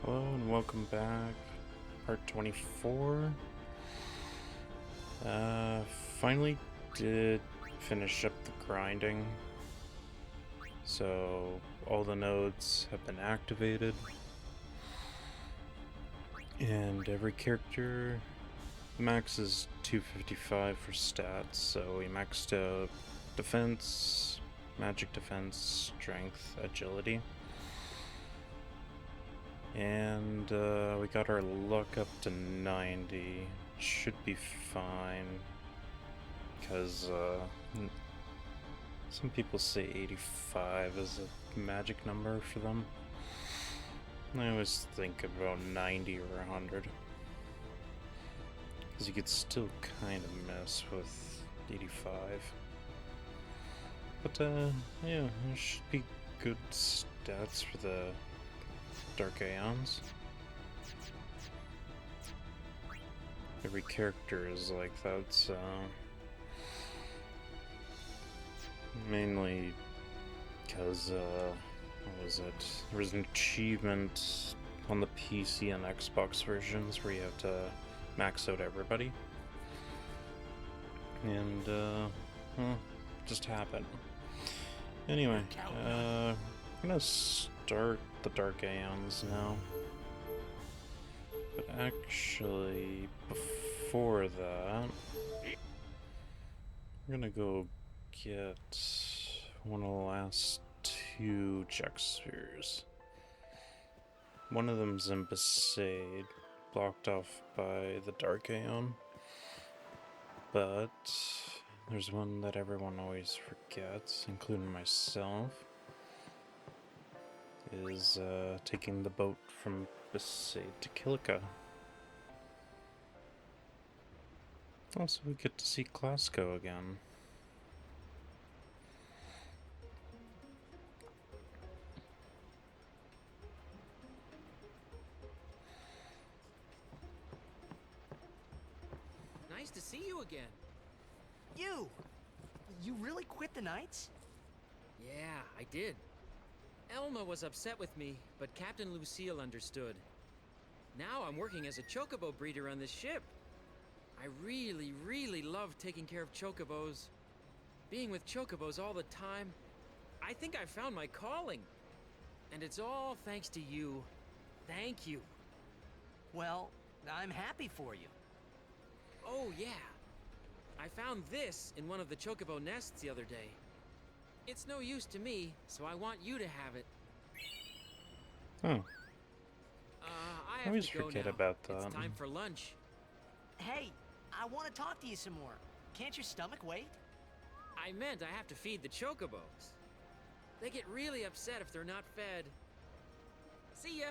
Hello and welcome back. Part 24. Finally did finish up the grinding. So all the nodes have been activated. And every character max is 255 for stats. So we maxed out defense, magic defense, strength, agility. And we got our luck up to 90. Should be fine. Because some people say 85 is a magic number for them. I always think about 90 or 100. Because you could still kind of mess with 85. But yeah, there should be good stats for the Dark Aeons. Every character is like that, so mainly because what was it? There was an achievement on the PC and Xbox versions where you have to max out everybody, and well, just happened. Anyway, I'm gonna start the Dark Aeons now. But actually, before that, I'm gonna go get one of the last two Jack spheres. One of them's in Besaid, blocked off by the Dark Aeon. But there's one that everyone always forgets, including myself, is taking the boat from Besaid to Kilika. Also, we get to see Glasgow again. Nice to see you again. You! You really quit the Knights? Yeah, I did. Elma was upset with me, but Captain Lucille understood. Now I'm working as a chocobo breeder on this ship. I really love taking care of chocobos. Being with chocobos all the time, I think I found my calling. And it's all thanks to you. Thank you. Well, I'm happy for you. Oh yeah. I found this in one of the chocobo nests the other day. It's no use to me, so I want you to have it. Oh. I I have always to go forget now. about that. It's time for lunch. Hey, I want to talk to you some more. Can't your stomach wait? I meant I have to feed the chocobos. They get really upset if they're not fed. See ya!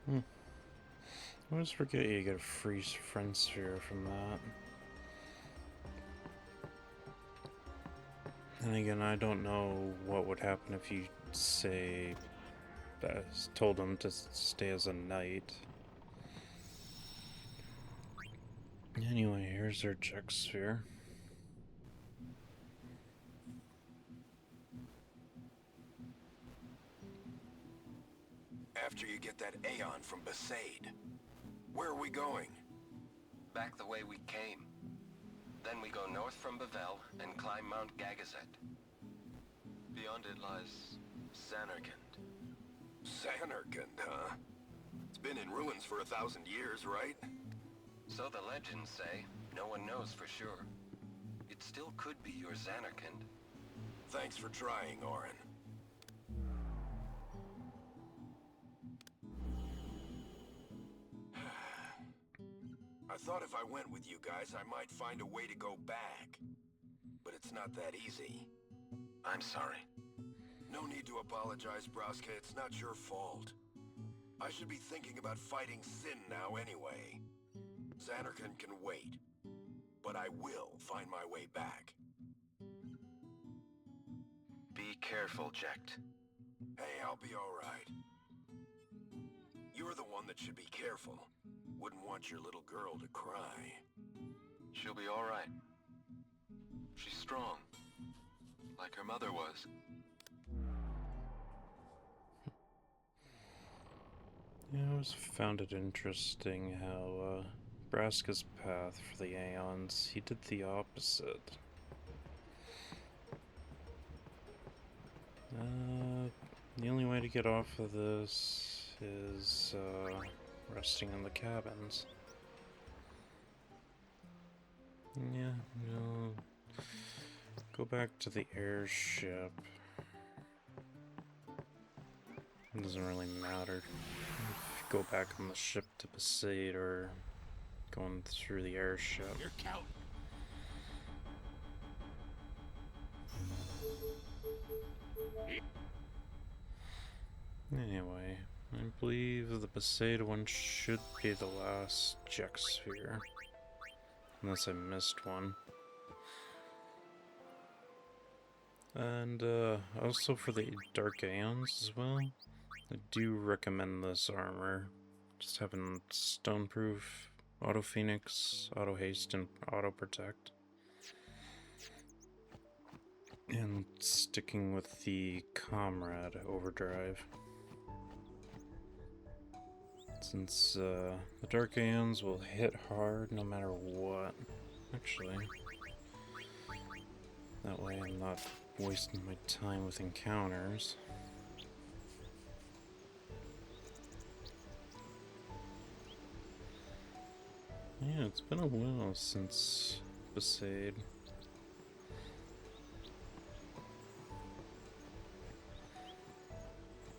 I always forget you get a free friend sphere from that. And again, I don't know what would happen if you say told them to stay as a knight. Anyway, here's our Jack sphere. After you get that aeon from Besaid, where are we going? Back the way we came. Then we go north from Bavel and climb Mount Gagazet. Beyond it lies Xanarkand. Xanarkand, huh? It's been in ruins for 1,000 years, right? So the legends say. No one knows for sure. It still could be your Xanarkand. Thanks for trying, Orin. I thought if I went with you guys, I might find a way to go back. But it's not that easy. I'm sorry. No need to apologize, Braska. It's not your fault. I should be thinking about fighting Sin now anyway. Xanarkand can wait. But I will find my way back. Be careful, Jekt. Hey, I'll be alright. You're the one that should be careful. Wouldn't want your little girl to cry. She'll be alright. She's strong. Like her mother was. always found it interesting how Braska's path for the Aeons, he did the opposite. The only way to get off of this is resting in the cabins. Yeah, no. Go back to the airship. It doesn't really matter if you go back on the ship to Besaid or going through the airship. You're counting. Anyway, I believe the Besaid one should be the last Jek sphere. Unless I missed one. And also for the Dark Aeons as well, I do recommend this armor. Just having Stoneproof, Auto Phoenix, Auto Haste, and Auto Protect. And sticking with the Comrade Overdrive. Since the Dark Aeons will hit hard no matter what. Actually, that way I'm not wasting my time with encounters. Yeah, it's been a while since Besaid.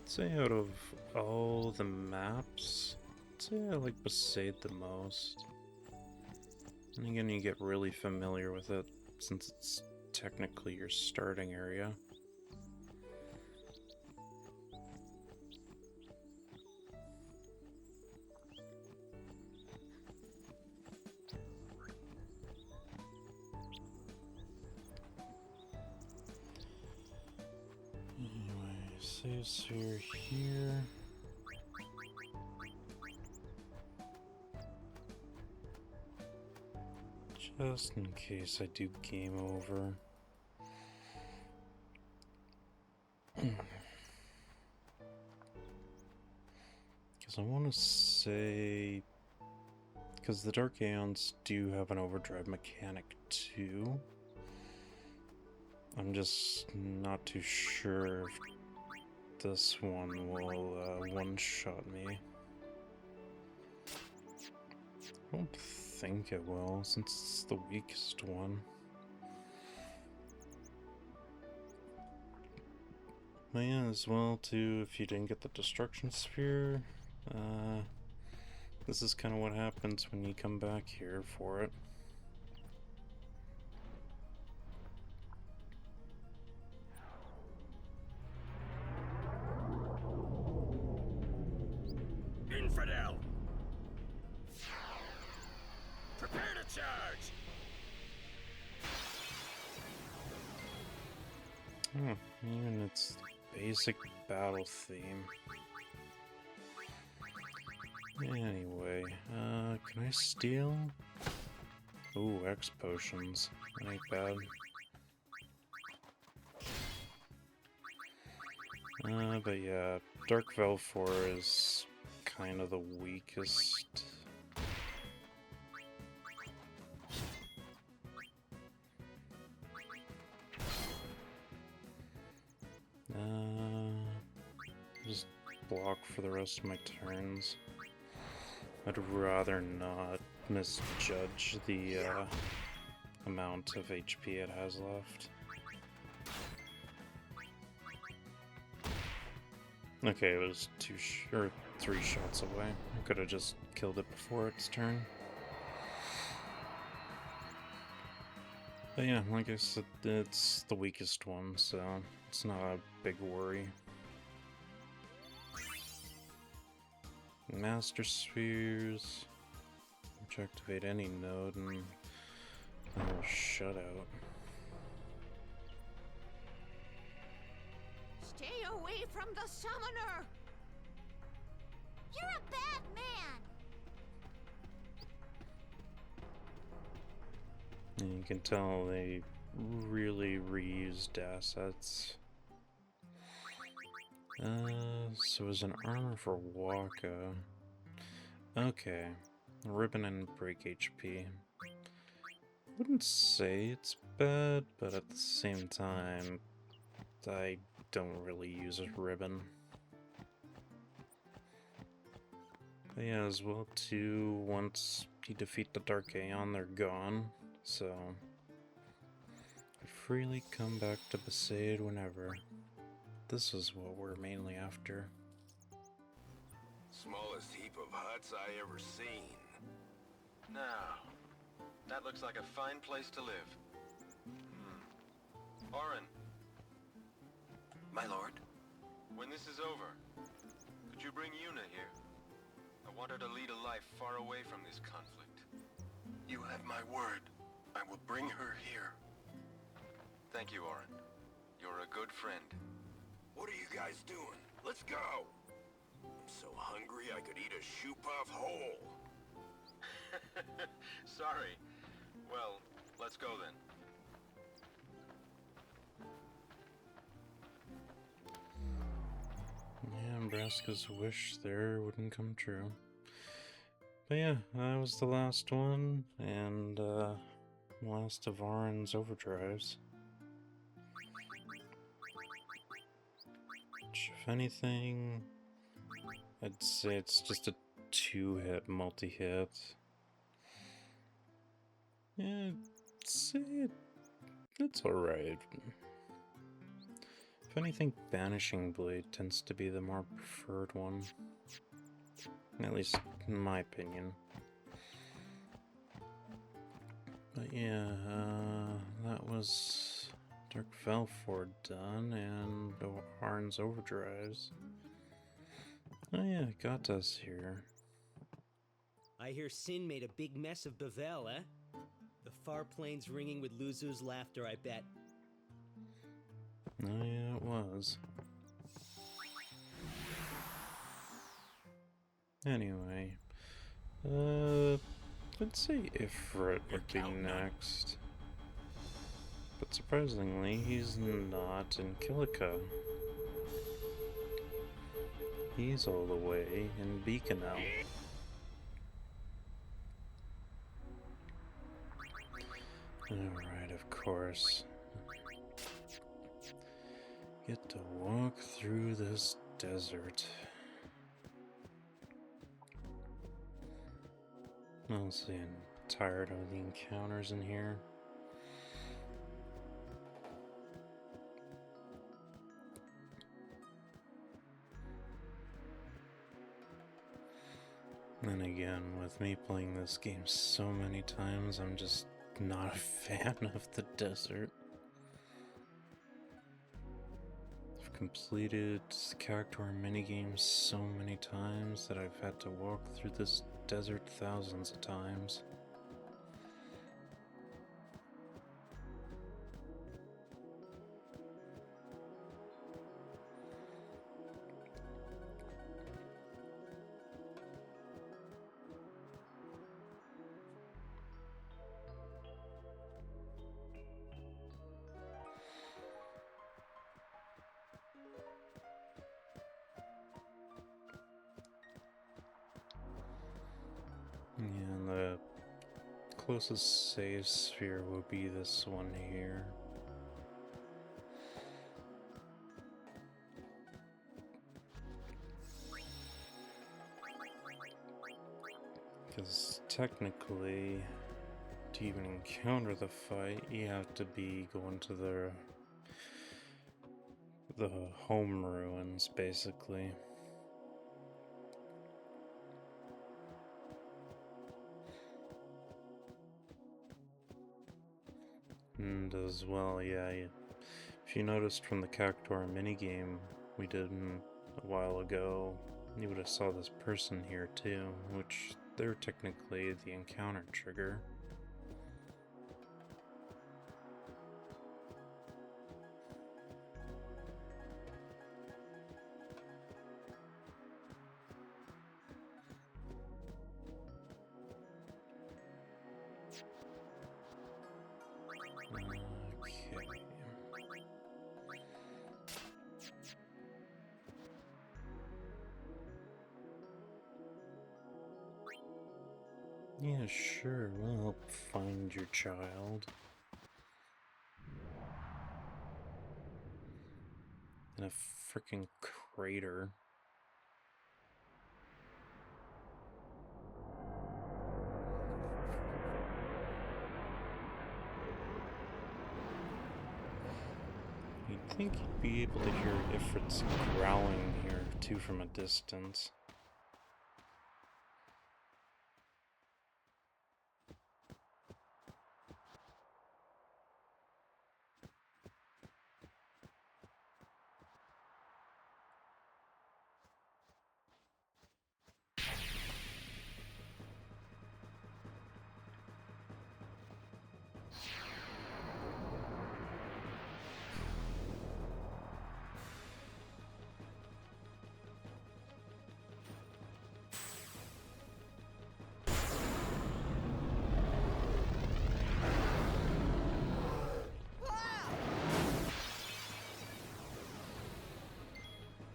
I'd say out of all the maps, I'd say I like Besaid the most. And again, you get really familiar with it since it's technically your starting area. Anyway, save sphere here. Just in case I do game over. Because I want to say... Because the Dark Aeons do have an overdrive mechanic too. I'm just not too sure if this one will one-shot me. I don't think it will, since it's the weakest one. But yeah, as well too, if you didn't get the Destruction Sphere, this is kind of what happens when you come back here for it. Infidel! Prepare to charge! Oh, even its basic battle theme. Anyway, can I steal? Ooh, X potions. That ain't bad. But yeah, Dark Velfor is kind of the weakest. Just block for the rest of my turns. I'd rather not misjudge the amount of HP it has left. Okay, it was 3 shots away. I could have just killed it before its turn. But yeah, like I said, it's the weakest one, so it's not a big worry. Master Spheres, which activate any node and I'll shut out. Stay away from the summoner! You're a bad man! And you can tell they really reused assets. So as an armor for Waka, Okay. Ribbon and break HP. Wouldn't say it's bad, but at the same time, I don't really use a ribbon. But yeah, as well too, once you defeat the Dark Aeon, they're gone, so freely come back to Besaid whenever. This is what we're mainly after. Smallest heap of huts I ever seen. Now, that looks like a fine place to live. Orin, My lord? when this is over, could you bring Yuna here? I want her to lead a life far away from this conflict. You have my word. I will bring her here. Thank you, Orin. You're a good friend. What are you guys doing? Let's go! I'm so hungry I could eat a shoe puff whole. Sorry. Well, let's go then. Yeah, Nebraska's wish there wouldn't come true. But yeah, that was the last one, and last of Arin's overdrives. Which, if anything, I'd say it's just a 2-hit multi-hit. Yeah, I'd say it's alright. If anything, Banishing Blade tends to be the more preferred one. At least in my opinion. But yeah, that was Dark Velford done, and Arin's overdrives. Oh yeah, Gata's here. I hear Sin made a big mess of Bevel, eh? The far plains ringing with Luzu's laughter, I bet. Oh yeah, it was. Anyway, I'd say Ifrit would be next. But surprisingly, he's not in Kilika. He's all the way in Beaconel. Alright, of course. Get to walk through this desert. Honestly, I'm tired of the encounters in here. And again, with me playing this game so many times, I'm just not a fan of the desert. I've completed character minigames so many times that I've had to walk through this desert thousands of times. And the closest save sphere will be this one here. Because technically, to even encounter the fight, you have to be going to the home ruins, basically. And as well, yeah, if you noticed from the Cactuar minigame we did a while ago, you would have saw this person here too, which they're technically the encounter trigger. Okay. Yeah, sure. We'll help find your child. In a freaking crater. You'd think you'd be able to hear Ifrit's growling here, too, from a distance.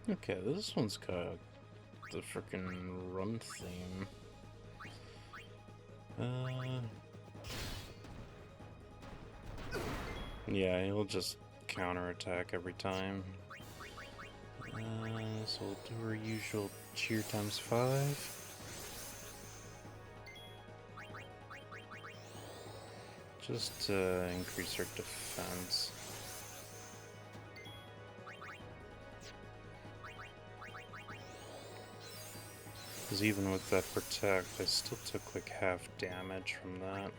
Okay, this one's got the frickin' run theme. Yeah, he'll just counterattack every time. So we'll do our usual cheer times 5. Just to increase our defense. Because even with that protect, I still took like half damage from that.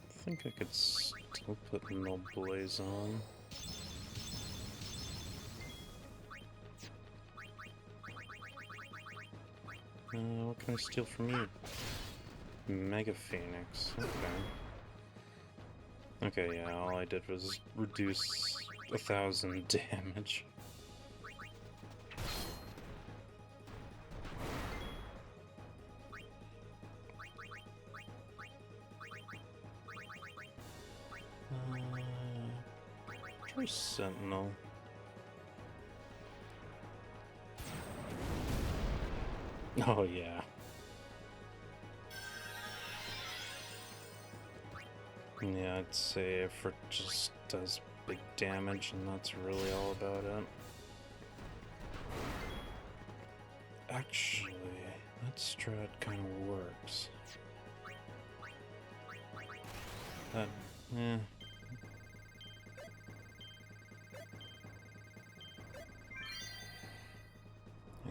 I think I could still put no blaze on. What can I steal from you? Mega Phoenix. Okay. Okay, yeah, all I did was reduce 1,000 damage. Try Sentinel. Oh, yeah. Yeah, I'd say if it just does big damage, and that's really all about it. Actually, that strat kind of works. Yeah.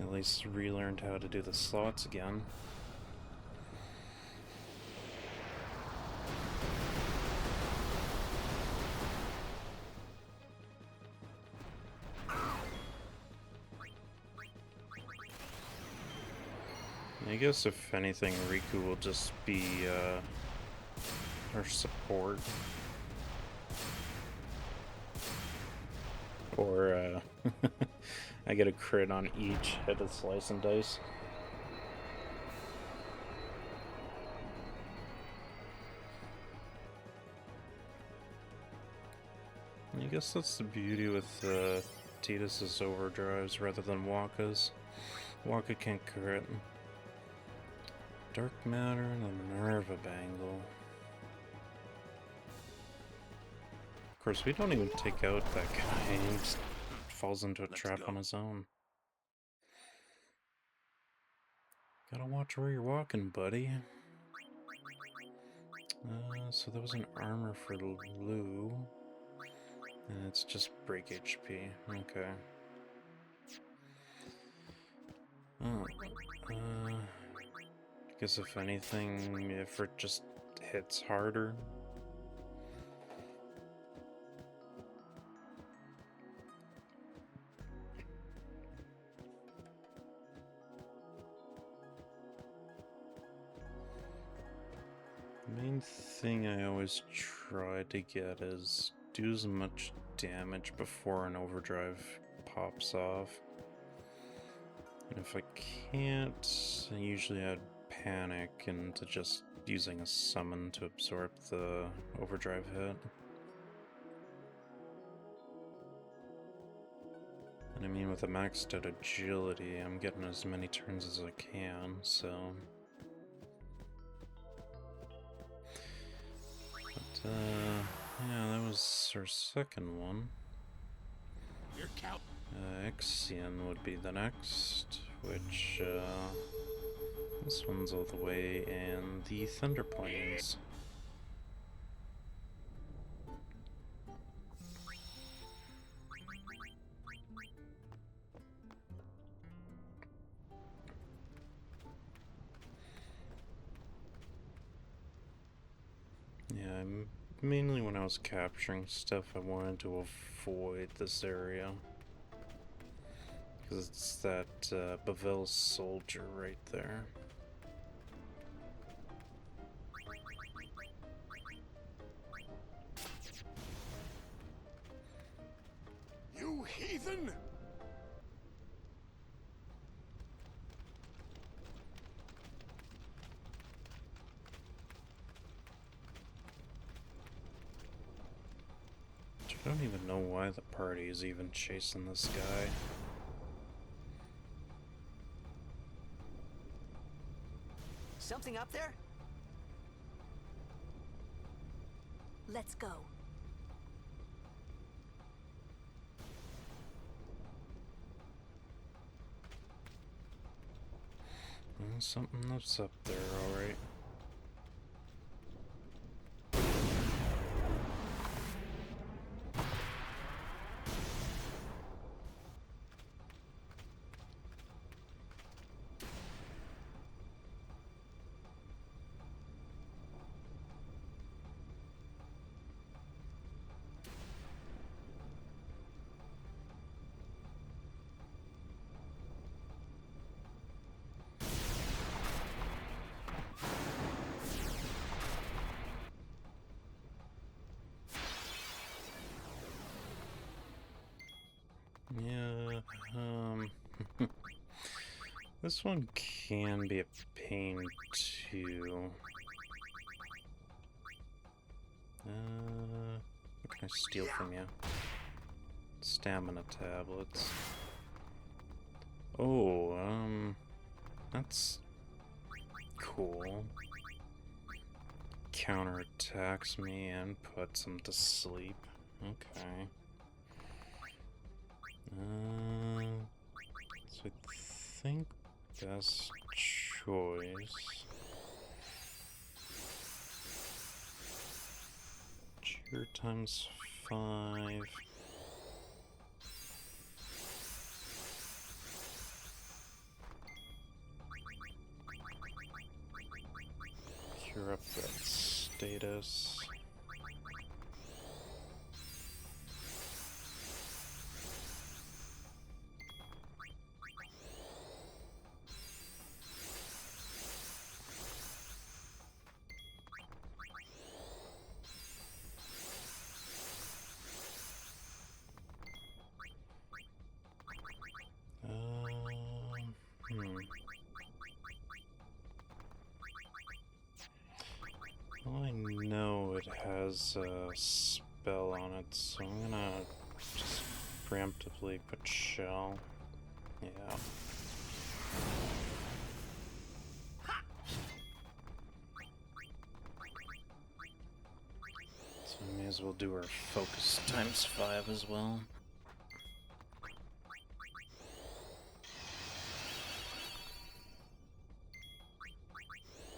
At least relearned how to do the slots again. I guess if anything, Riku will just be our support. Or I get a crit on each hit of Slice and Dice. I guess that's the beauty with Tidus's overdrives rather than Wakka's. Wakka can't crit. Dark Matter and a Minerva Bangle. Of course, we don't even take out that guy. He just falls into a trap on his own. Gotta watch where you're walking, buddy. So that was an armor for Lou. And it's just break HP. Okay. Oh. Guess if anything, if it just hits harder. The main thing I always try to get is do as much damage before an overdrive pops off. And if I can't, I usually add panic and to just using a summon to absorb the overdrive hit. And I mean, with a maxed out agility, I'm getting as many turns as I can, so... But, yeah, that was our second one. Ixion would be the next, which, this one's all the way in the Thunder Plains. Yeah, mainly when I was capturing stuff, I wanted to avoid this area. Because it's that Bavel soldier right there. You heathen! I don't even know why the party is even chasing this guy. Something up there? Let's go. Something that's up there, alright. Yeah, this one can be a pain too. What can I steal from you? Stamina tablets. Oh, that's cool. Counterattacks me and puts him to sleep. Okay. So I think best choice. Cheer times 5. Cure up that status. Well, I know it has a spell on it, so I'm gonna just preemptively put shell. Yeah. So we may as well do our focus times 5 as well.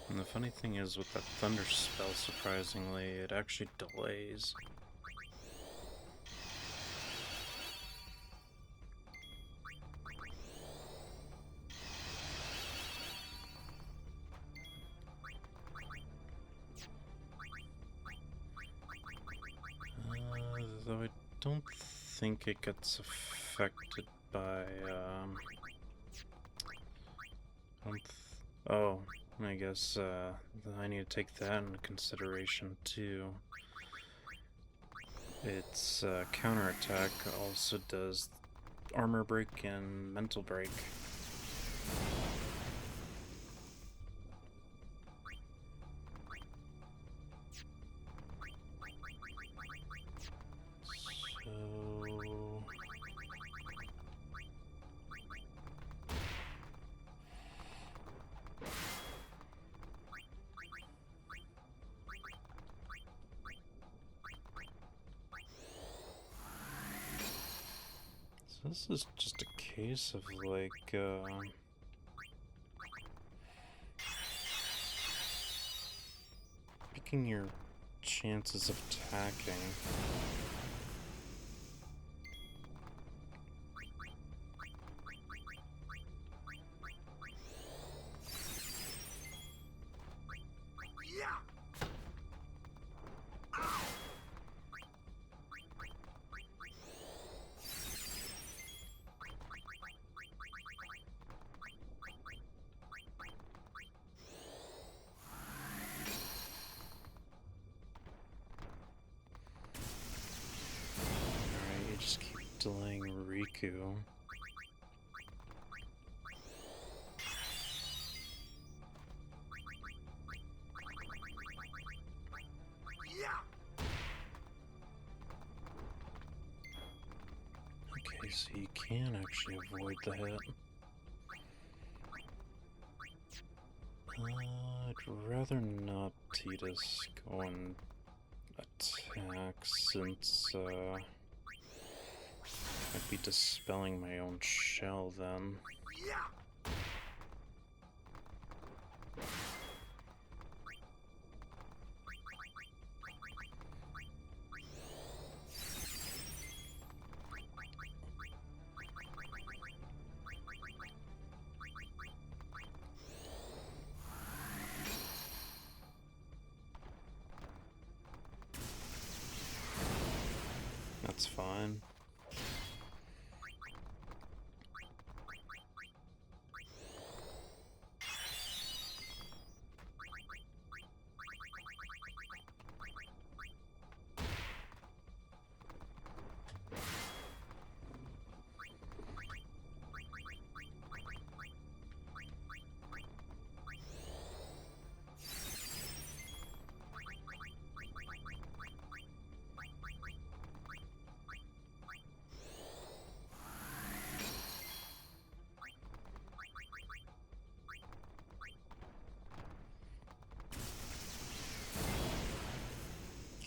And the funny thing is, with that thunder spell, surprisingly, it actually delays. Though I don't think it gets affected by, oh, I guess, I need to take that into consideration, too. Its, counterattack also does armor break and mental break. So this is just a case of like picking your chances of attacking. Alright, you just keep delaying Riku. Okay, so you can actually avoid the hit. I'd rather not Tidus go and attack since I'd be dispelling my own shell then. That's fine.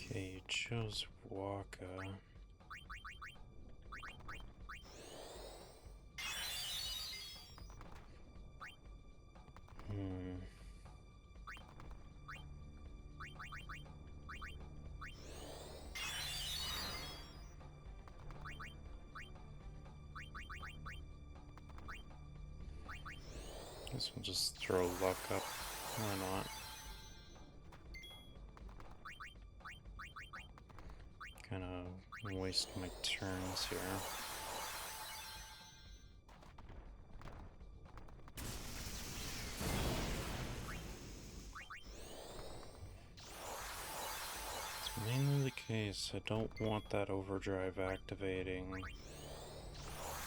Okay, you chose Waka. Guess we'll just throw luck up. Why not? Kinda waste my turns here. It's mainly the case I don't want that overdrive activating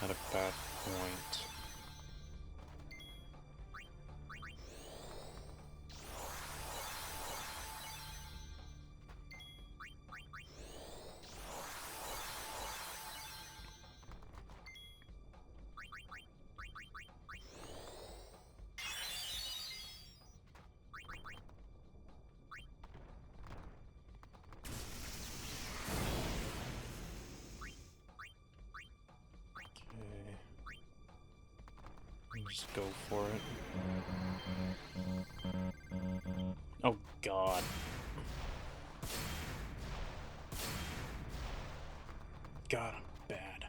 at a bad point. Just go for it. Oh god. God, I'm bad.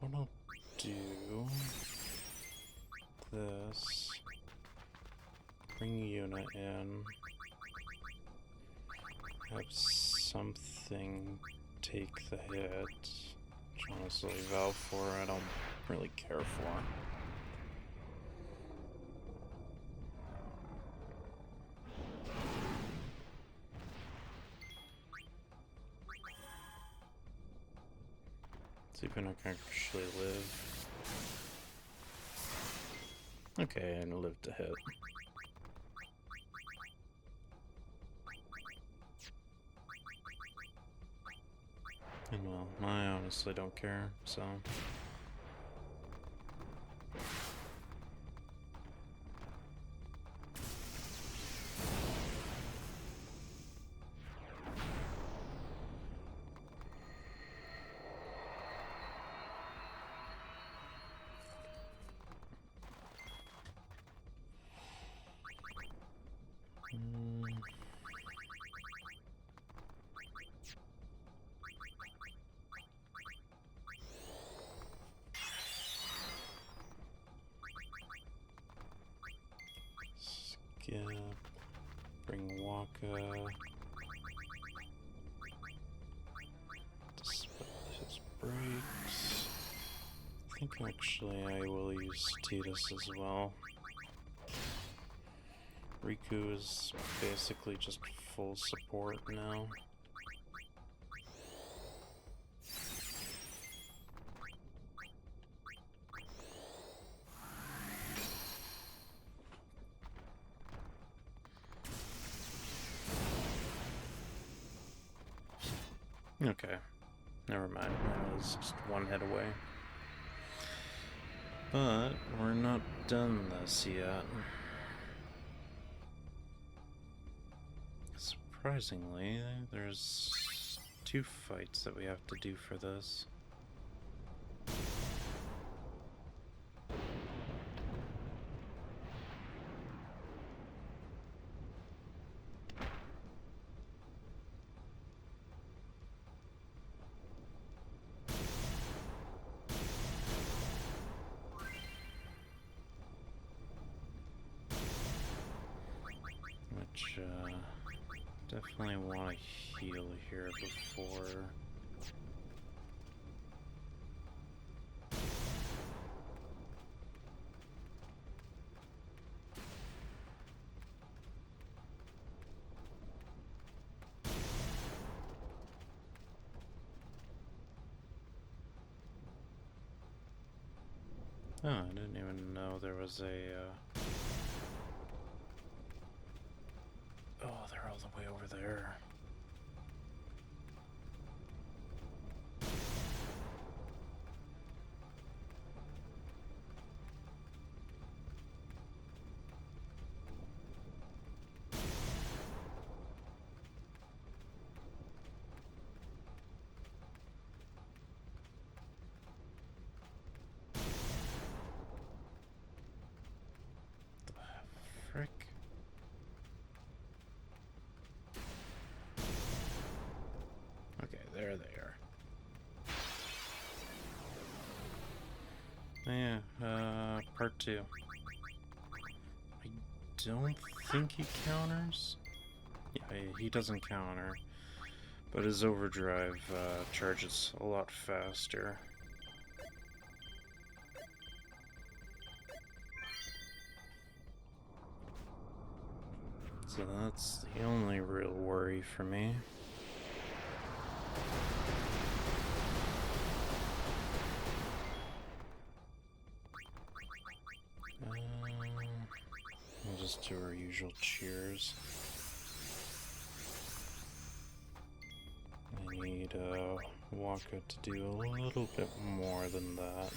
What I'll do... this. Bring Yuna in. Have something take the hit. Which honestly, Valve 4 I don't really care for. See if I can actually live. Okay, and live to hit. And well, my honestly don't care, so... Skip. Bring Waka. Dispel his brakes. I think actually I will use Tidus as well. Riku is basically just full support now. Okay, never mind, that was just one hit away. But we're not done this yet. Surprisingly, there's 2 fights that we have to do for this. Which, definitely want to heal here before... Oh, I didn't even know there was a, Oh, they're all the way over there. Frick. Okay, there they are. Yeah, part 2. I don't think he counters. Yeah, he doesn't counter, but his overdrive charges a lot faster. So that's the only real worry for me. We'll just do our usual cheers. I need Waka to do a little bit more than that.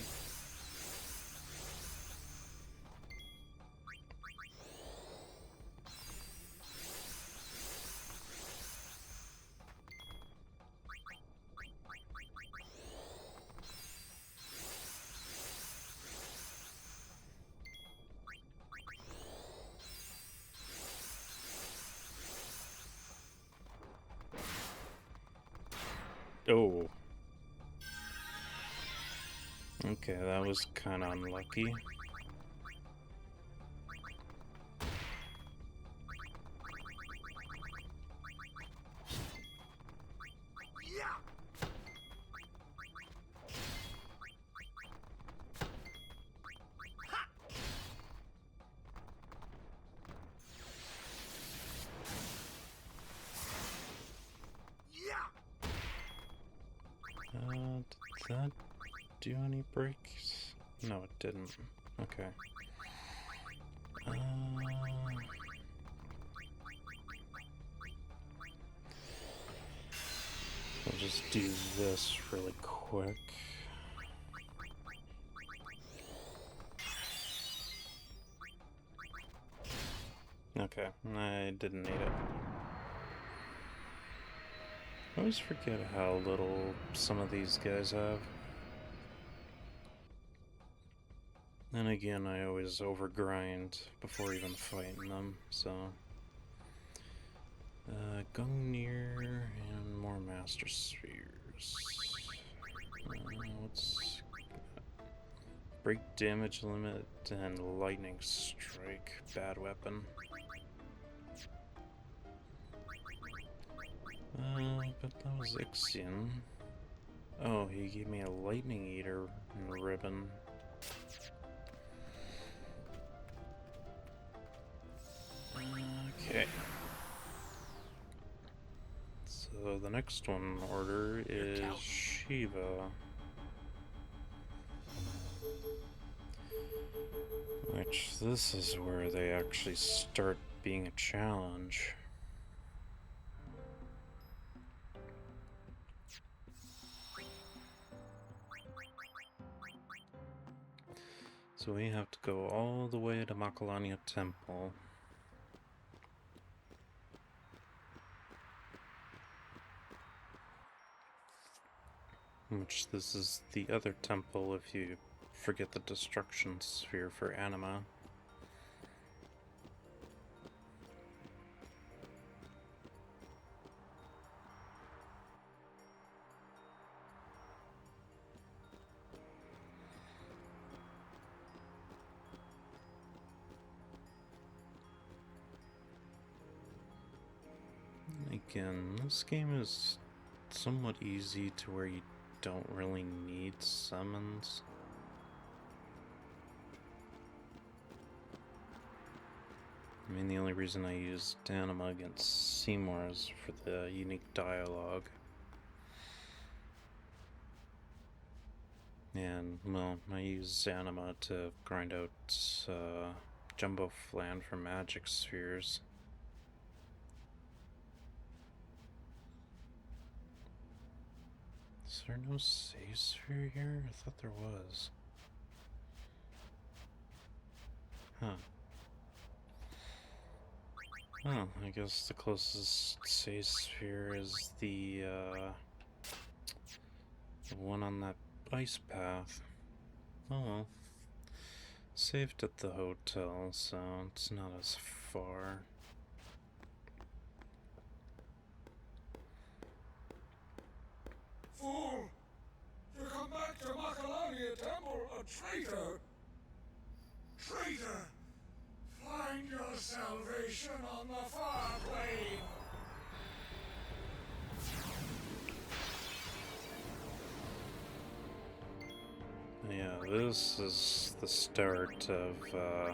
Oh. Okay, that was kind of unlucky. Did that do any breaks? No, it didn't. Okay. We'll just do this really quick. Okay, I didn't need it. I always forget how little some of these guys have. Then again, I always overgrind before even fighting them, so... Gungnir and more Master Spheres. Let's... Break damage limit and lightning strike. Bad weapon. But that was Ixion. Oh, he gave me a lightning eater and ribbon. Okay. So the next one on order is Shiva. Which, this is where they actually start being a challenge. So we have to go all the way to Makalania Temple. Which this is the other temple if you forget the destruction sphere for anima. Again, this game is somewhat easy to where you don't really need summons. I mean, the only reason I used Anima against Seymour is for the unique dialogue. And, well, I use Anima to grind out Jumbo Flan for magic spheres. Is there no save sphere here? I thought there was. Huh. Oh, I guess the closest save sphere is the one on that ice path. Oh well. Saved at the hotel, so it's not as far. Fool! To come back to Makalania Temple, a traitor! Traitor! Find your salvation on the far plane! Yeah, this is the start of the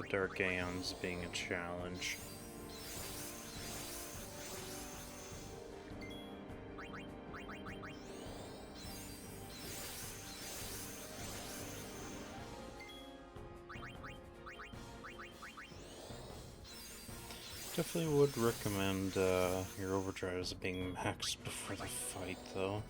Dark Aeons being a challenge. Definitely would recommend your overdrives being maxed before the fight, though.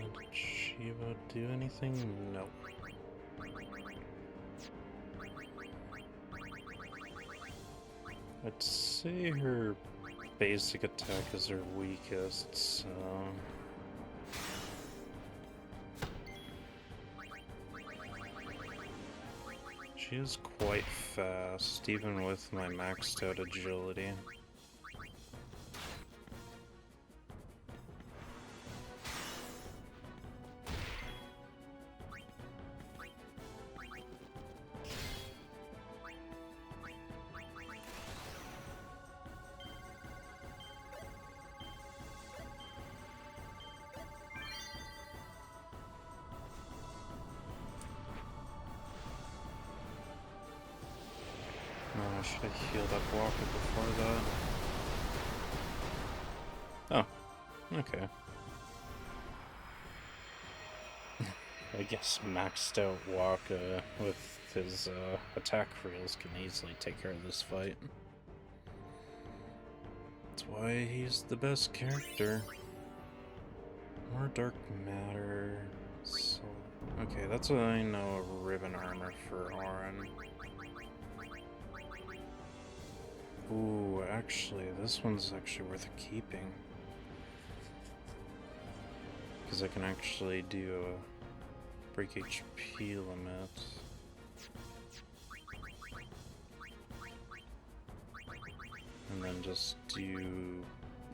Did Shiva do anything? No. I'd say her basic attack is her weakest, so... She is quite fast, even with my maxed out agility. No, I should have healed up Walker before that. Oh, okay. I guess maxed out Waka with his attack reels can easily take care of this fight. That's why he's the best character. More dark matter. So, okay, that's what I know of ribbon armor for Auron. Ooh, actually, this one's actually worth keeping. Because I can actually do a break HP limit. And then just do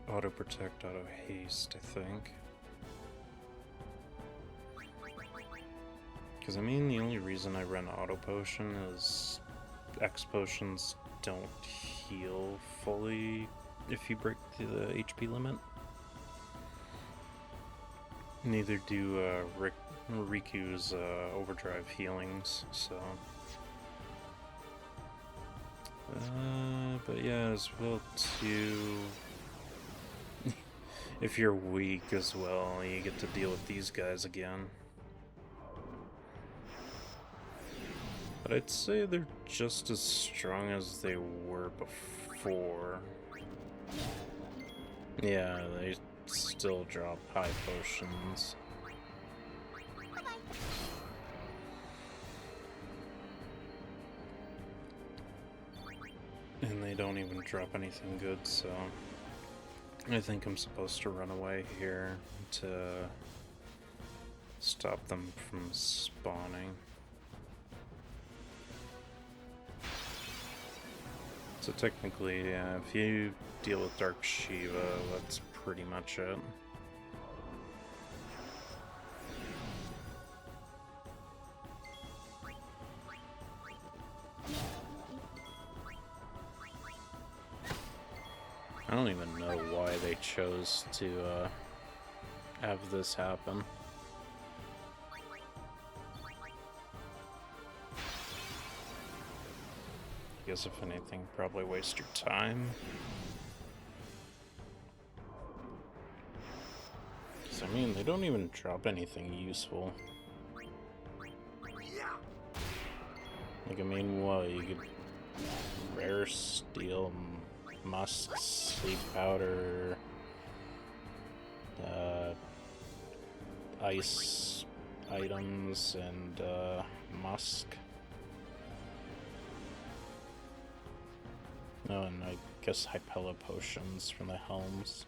auto protect, auto haste, I think. Because I mean, the only reason I run auto potion is X potions don't heal fully if you break the HP limit. Neither do Riku's overdrive healings, so. But yeah, as well too. If you're weak as well, you get to deal with these guys again. But I'd say they're just as strong as they were before. Yeah, they still drop high potions. And they don't even drop anything good, so I think I'm supposed to run away here to stop them from spawning. So technically, yeah, if you deal with Dark Shiva, that's pretty much it. I don't even know why they chose to have this happen. I guess if anything, probably waste your time. I mean, they don't even drop anything useful. Like, I mean, what, you could rare steel, musk, sleep powder, ice items, and musk. Oh, and I guess Hypella potions from the helms.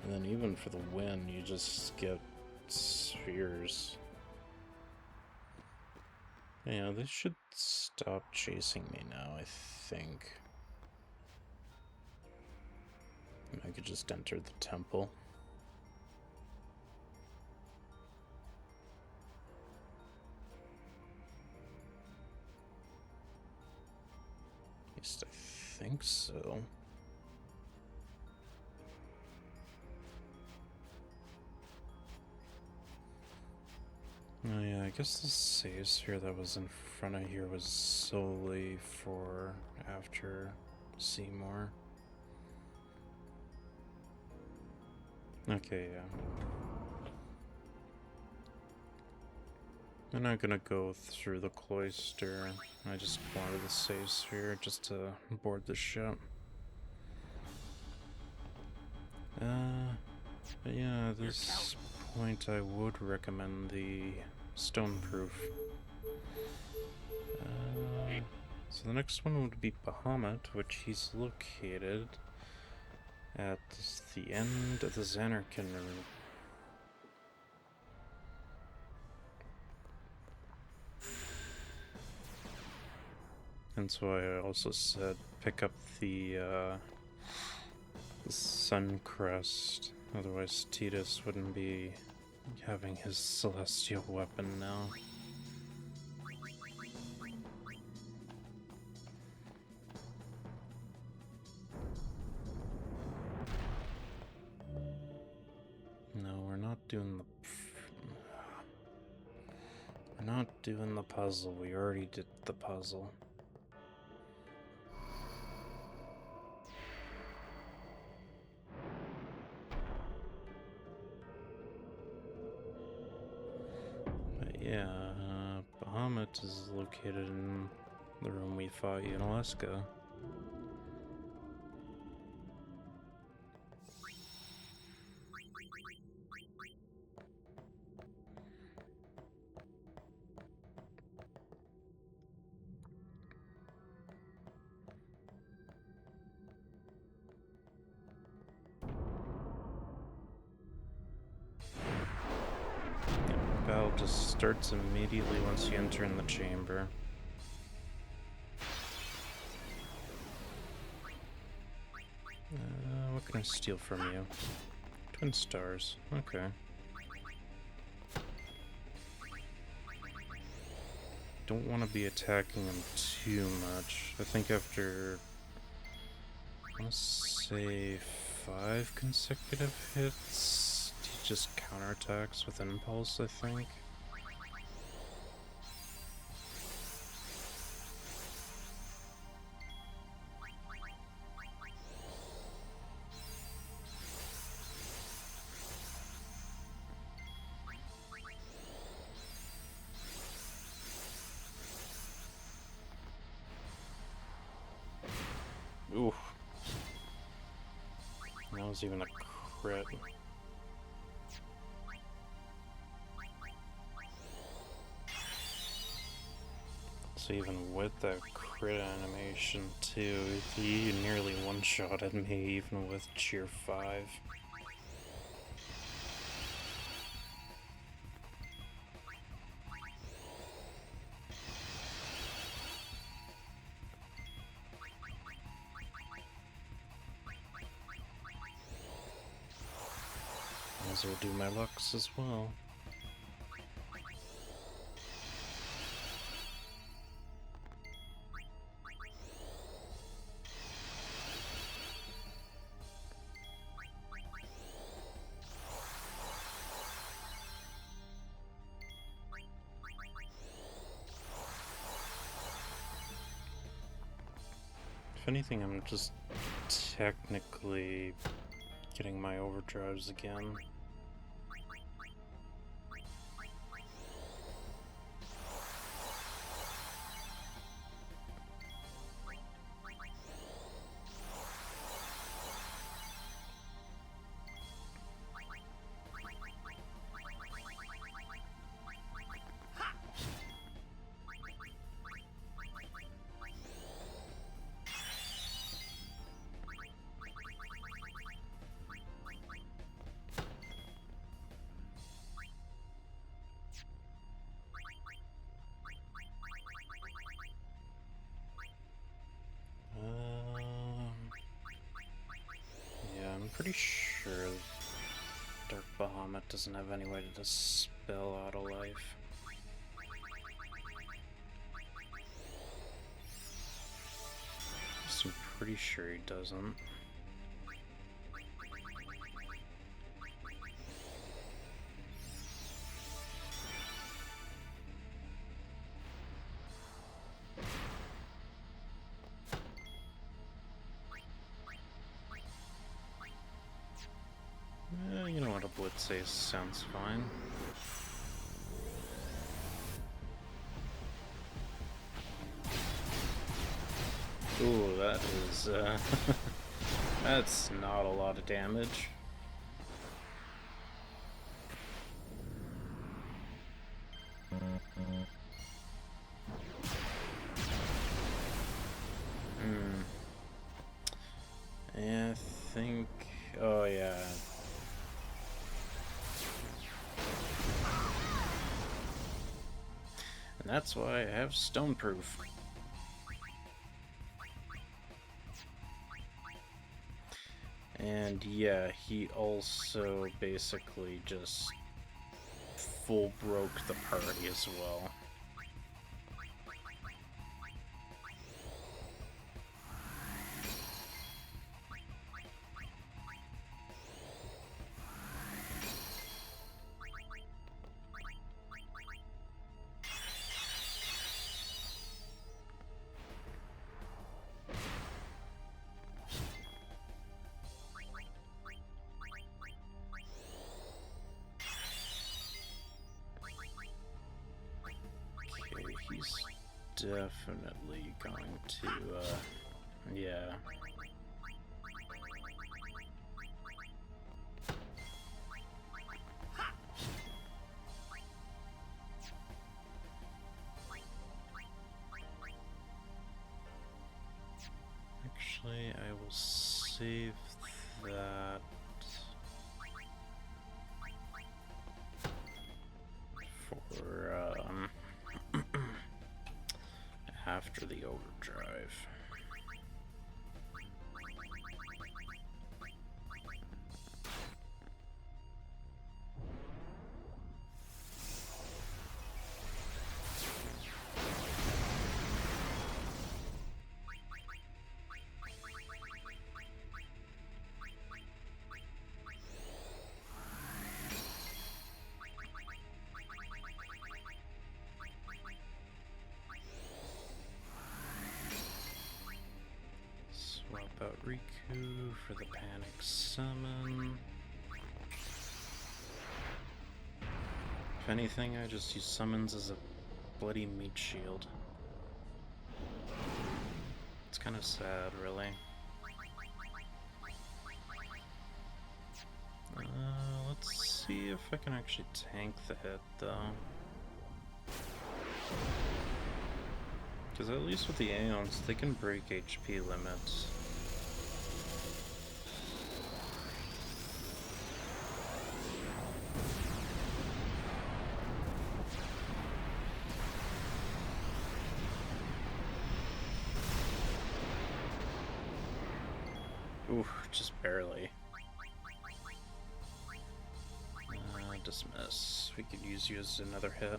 And then even for the win, you just get spheres. Yeah, they should stop chasing me now, I think. I could just enter the temple. At least I think so. Oh yeah, I guess the save sphere that was in front of here was solely for after Seymour. Okay, yeah. I'm not gonna go through the cloister. I just wanted the save sphere just to board the ship. But yeah, at this point I would recommend the stoneproof. So the next one would be Bahamut, which he's located at the end of the Xanarkin. And so I also said pick up the Sun Crest, otherwise Titus wouldn't be having his celestial weapon now. No, we're not doing the... We're not doing the puzzle. We already did the puzzle. But yeah, Bahamut is located in the room we fought in Alaska. Battle just starts immediately once you enter in the chamber. What can I steal from you? Twin stars. Okay. Don't want to be attacking him too much. I think after, I want to say 5 consecutive hits, he just counterattacks with impulse, I think. Ooh. That was even a crit. So even with that crit animation too, he nearly one-shotted me even with Cheer 5. As well do my Lux as well. If anything, I'm just technically getting my overdrives again. Yeah, I'm pretty sure Dark Bahamut doesn't have any way to dispel out of life. I'm pretty sure he doesn't. You know what, a Blitz Ace sounds fine. Ooh, that is, that's not a lot of damage. Yeah, I think, oh yeah. And that's why I have Stoneproof. And yeah, he also basically just full broke the party as well. definitely going to, yeah. Actually, I will save that for after the overdrive. Swap out Riku for the panic summon. If anything, I just use summons as a bloody meat shield. It's kind of sad, really. Let's see if I can actually tank the hit, though. Because at least with the aeons, they can break HP limits. Ooh, just barely. Dismiss. We could use you as another hit.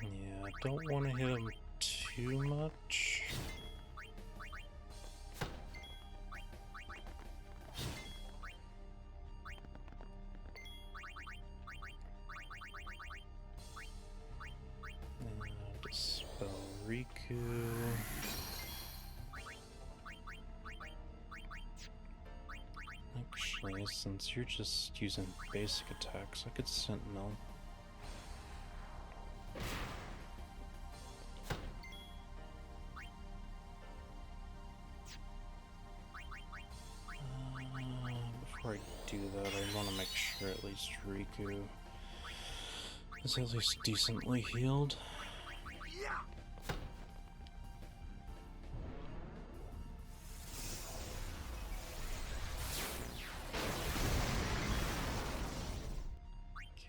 Yeah, I don't want to hit him too much. Dispel Riku. Actually, since you're just using basic attacks, I could Sentinel. Before I do that, I want to make sure at least Riku is at least decently healed.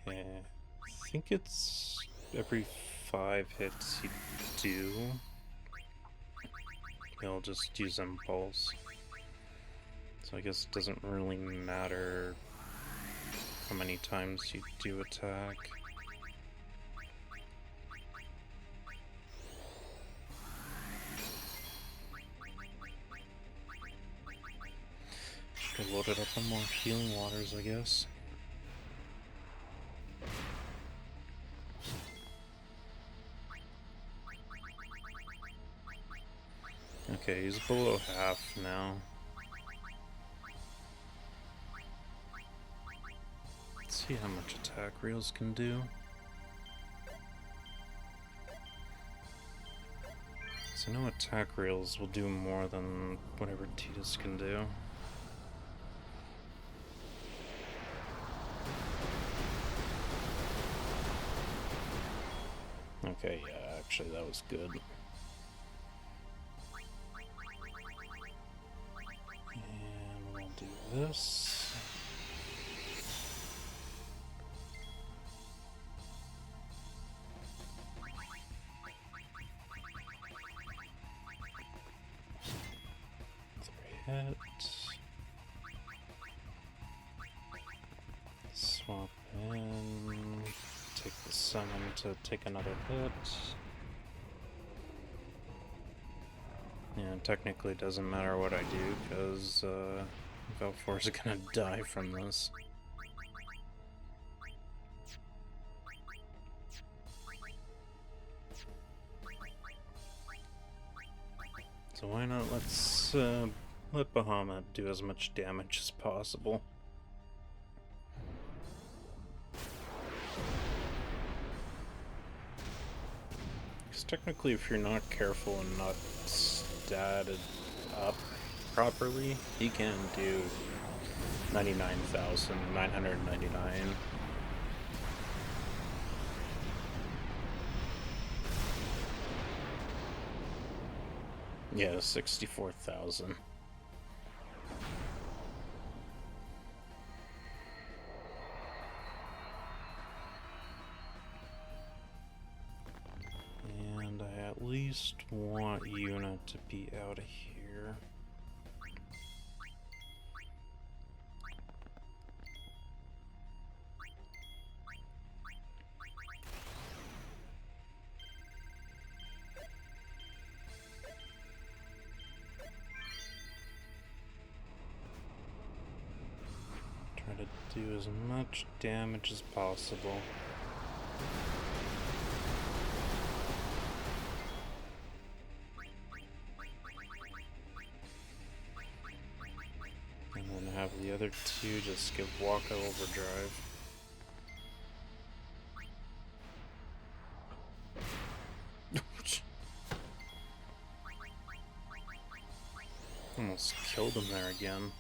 Okay, I think it's every 5 hits you do, he'll just use Impulse. So I guess it doesn't really matter how many times you do attack. Should load it up on more healing waters, I guess. Okay, he's below half now. Let's see how much attack reels can do. So I know attack reels will do more than whatever Tidus can do. Okay, yeah, actually that was good. And we'll do this. Hit. Swap in. Take the summon to take another hit. Yeah, And technically it doesn't matter what I do, because Val4 is gonna die from this. So why not let's let Bahamut do as much damage as possible. Because technically if you're not careful and not statted up properly, he can do 99,999. Yeah, 64,000. And I at least want Yuna to be out of here. Try to do as much damage as possible. And then have the other two just give Waka overdrive. Almost killed him there again.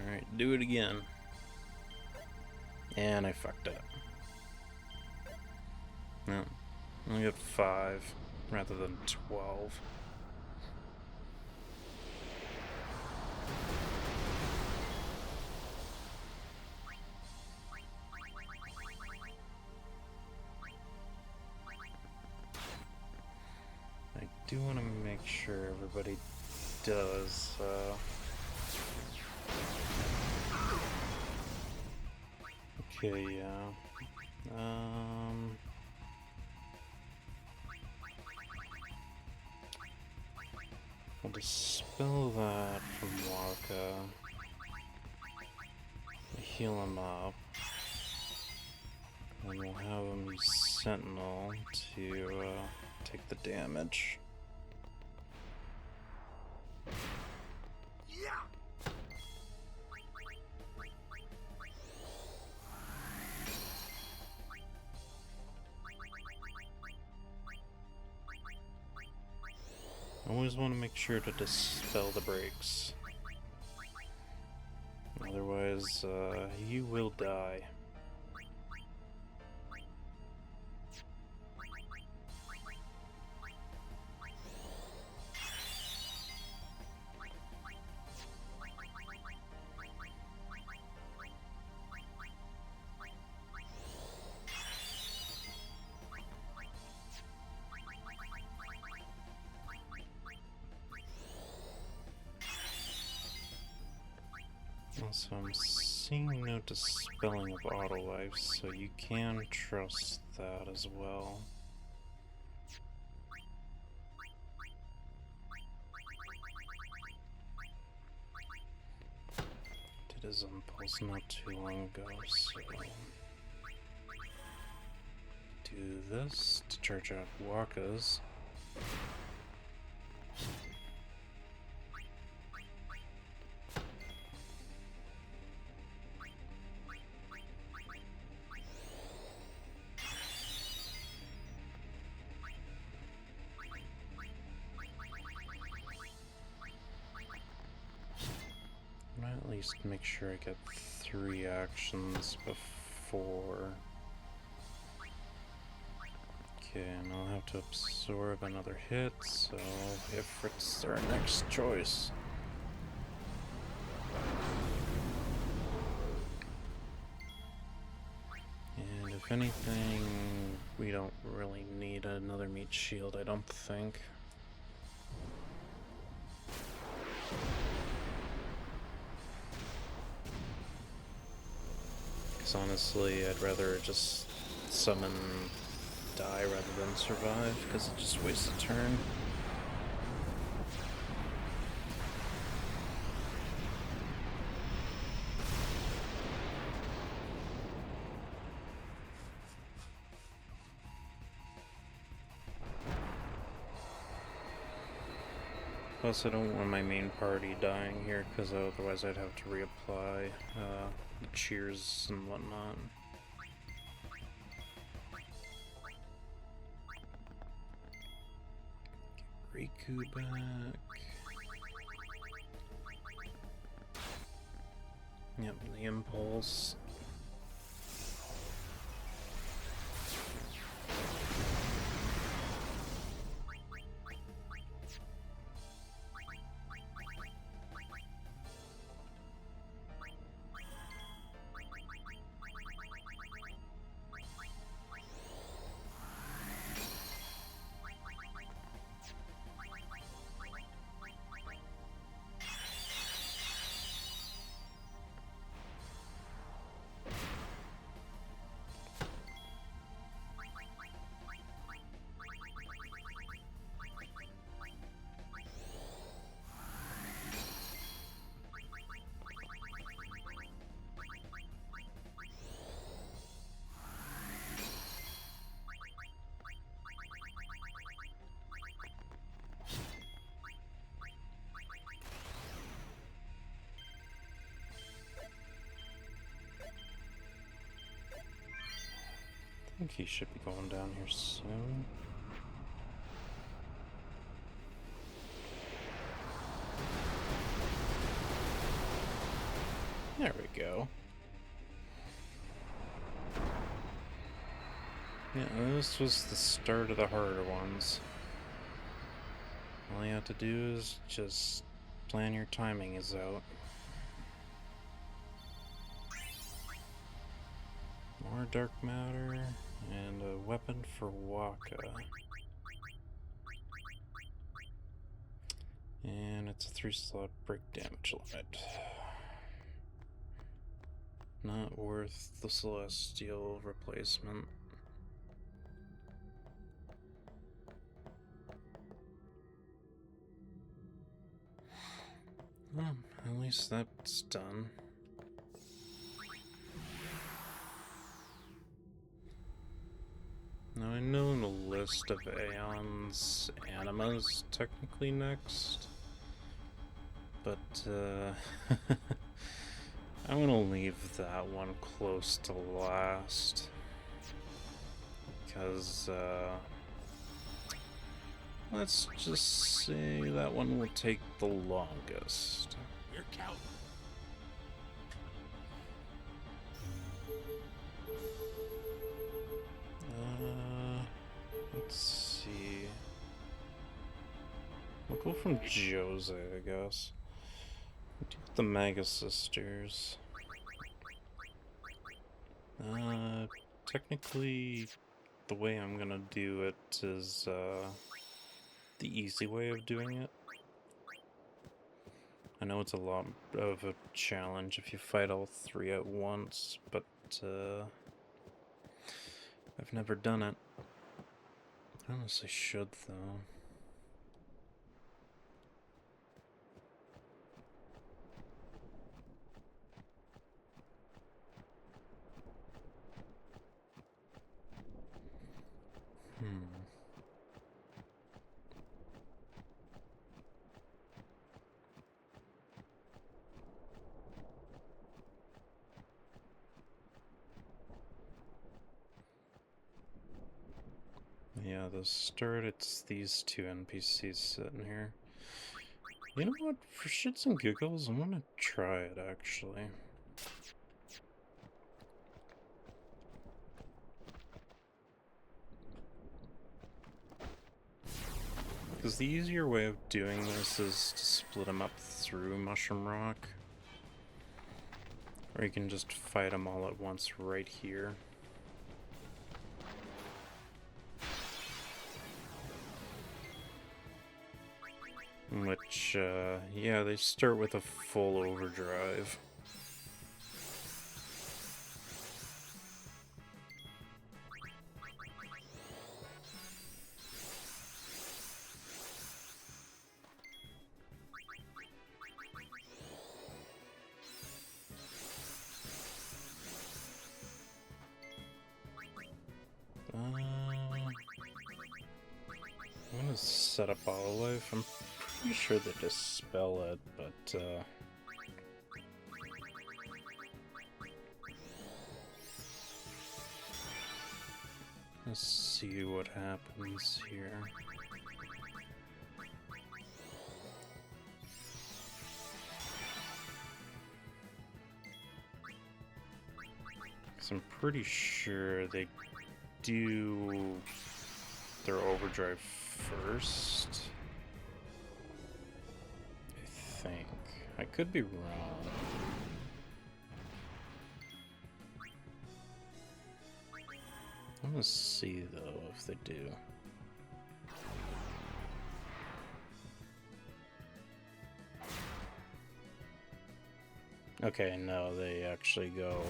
Alright, do it again. And I fucked up. No, I got 5 rather than 12. I do want to make sure everybody does okay, yeah. I'll dispel that from Waka. Heal him up. And we'll have him use Sentinel to take the damage. Always want to make sure to dispel the breaks. Otherwise, you will die. Also, I'm seeing no dispelling of auto life, so you can trust that as well. Did his impulse not too long ago, so do this to charge out Waka's. At least make sure I get 3 actions before. Okay, and I'll have to absorb another hit, so if it's our next choice. And if anything, we don't really need another meat shield, I don't think. Honestly, I'd rather just summon die rather than survive, because it just wastes a turn. Plus, I don't want my main party dying here, because otherwise I'd have to reapply the cheers and whatnot. Get Riku back. Yep, the impulse. I think he should be going down here soon. There we go. Yeah, this was the start of the harder ones. All you have to do is just plan your timing is out. More dark matter, and a weapon for Waka. And it's a 3-slot break damage limit. Not worth the Celestial replacement. Well, at least that's done. Now I know the list of Aeons Anima's technically next, but I'm gonna leave that one close to last, because let's just say that one will take the longest. You're counting. Let's see. We'll go from Jose, I guess. We'll do the Mega Sisters. Technically, the way I'm gonna do it is the easy way of doing it. I know it's a lot of a challenge if you fight all three at once, but I've never done it. I honestly should, though. Yeah, the start, it's these two NPCs sitting here. You know what? For shits and giggles, I'm gonna try it, actually. Because the easier way of doing this is to split them up through Mushroom Rock. Or you can just fight them all at once right here. Which, yeah, they start with a full overdrive. gonna set up auto life. I'm pretty sure they dispel it, but let's see what happens here. I'm pretty sure they do their overdrive first. I think. I could be wrong. I'm gonna see though if they do. Okay, no, they actually go.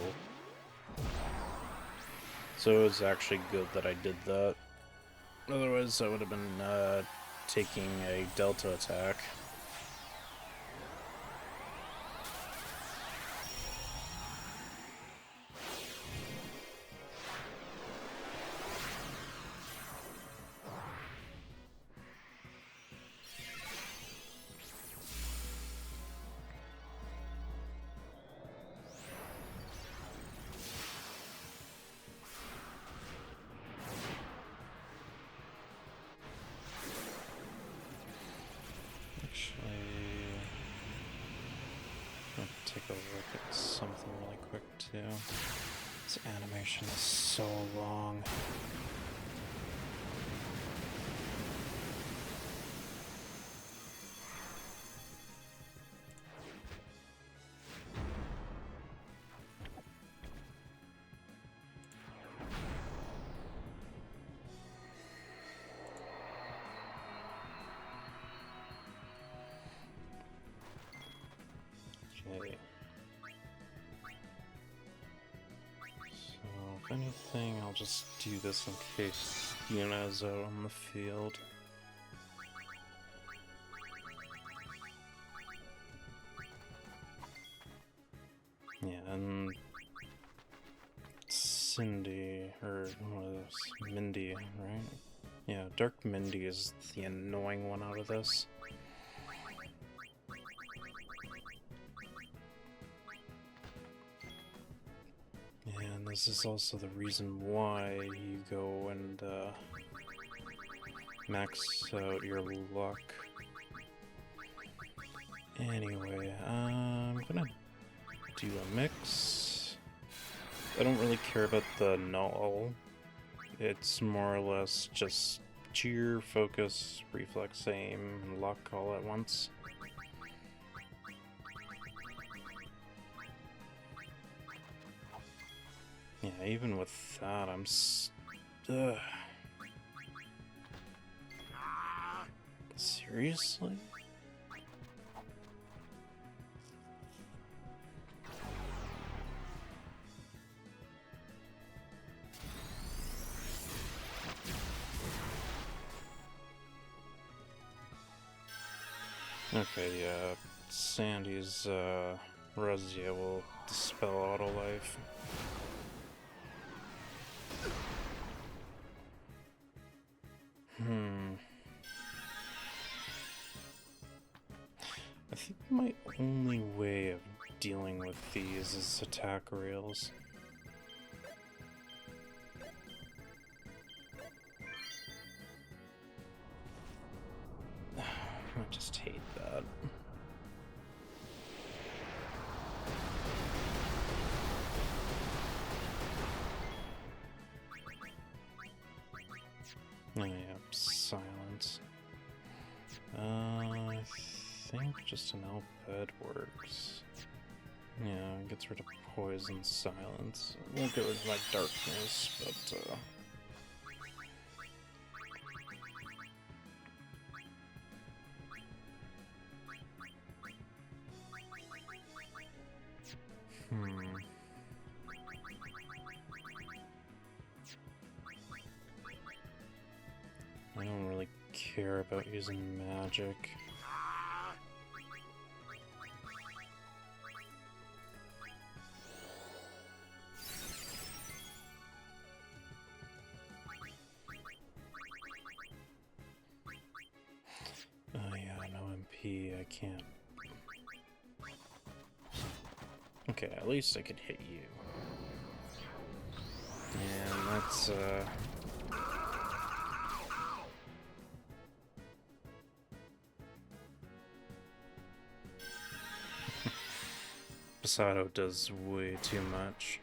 So it was actually good that I did that. Otherwise, I would have been taking a delta attack. Take a look at something really quick too. This animation is so long. Okay. So, if anything, I'll just do this in case Yuna's out on the field. Yeah, and Cindy, or what is this? Mindy, right? Yeah, Dark Mindy is the annoying one out of this. And this is also the reason why you go and max out your luck. Anyway, I'm gonna do a mix. I don't really care about the null. It's more or less just cheer, focus, reflex, aim, and luck all at once. Yeah, even with that, I'm seriously? Okay, yeah, Sandy's Razia will dispel auto life. I think my only way of dealing with these is attack rails. I just hate that. Oh yeah, silence. I think just an L-bed works. Yeah, it gets rid of poison, silence. It won't get rid of my darkness, but I don't really care about using magic. I can't. Okay, at least I could hit you. And that's, Basato does way too much.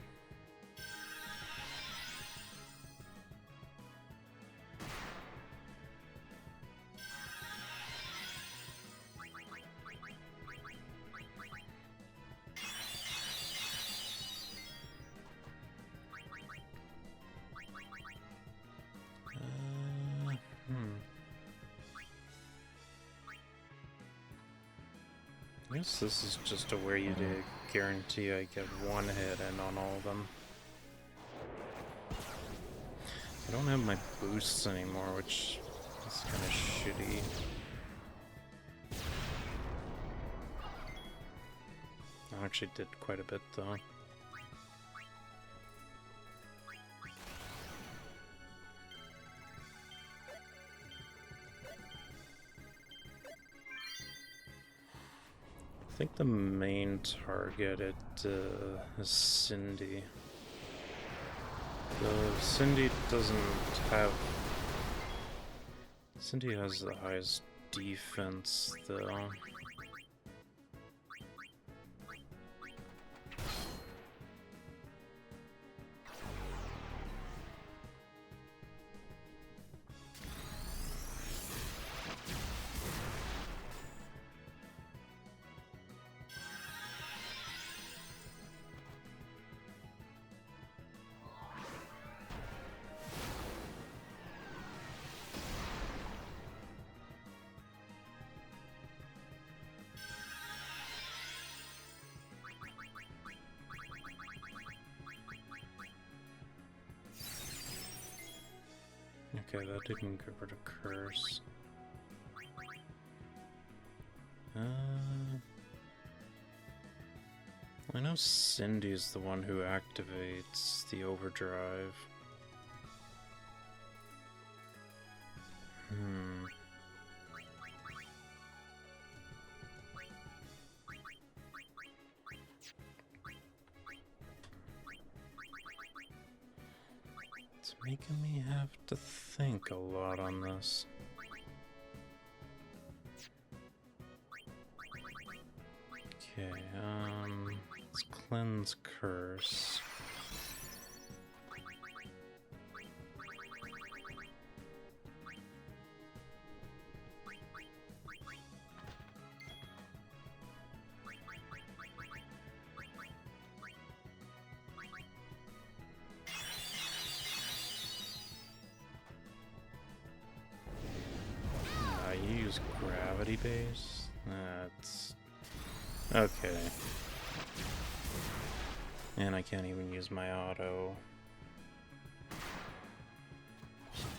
I guess this is just a way to guarantee I get one hit in on all of them. I don't have my boosts anymore, which is kind of shitty. I actually did quite a bit though. I think the main target is Cindy. Though Cindy doesn't have... Cindy has the highest defense though. Okay, that didn't get rid of Curse. I know Cindy's the one who activates the overdrive. It's making me have to think a lot on this. Okay, let's cleanse Curse. You use gravity base? That's... okay. And I can't even use my auto.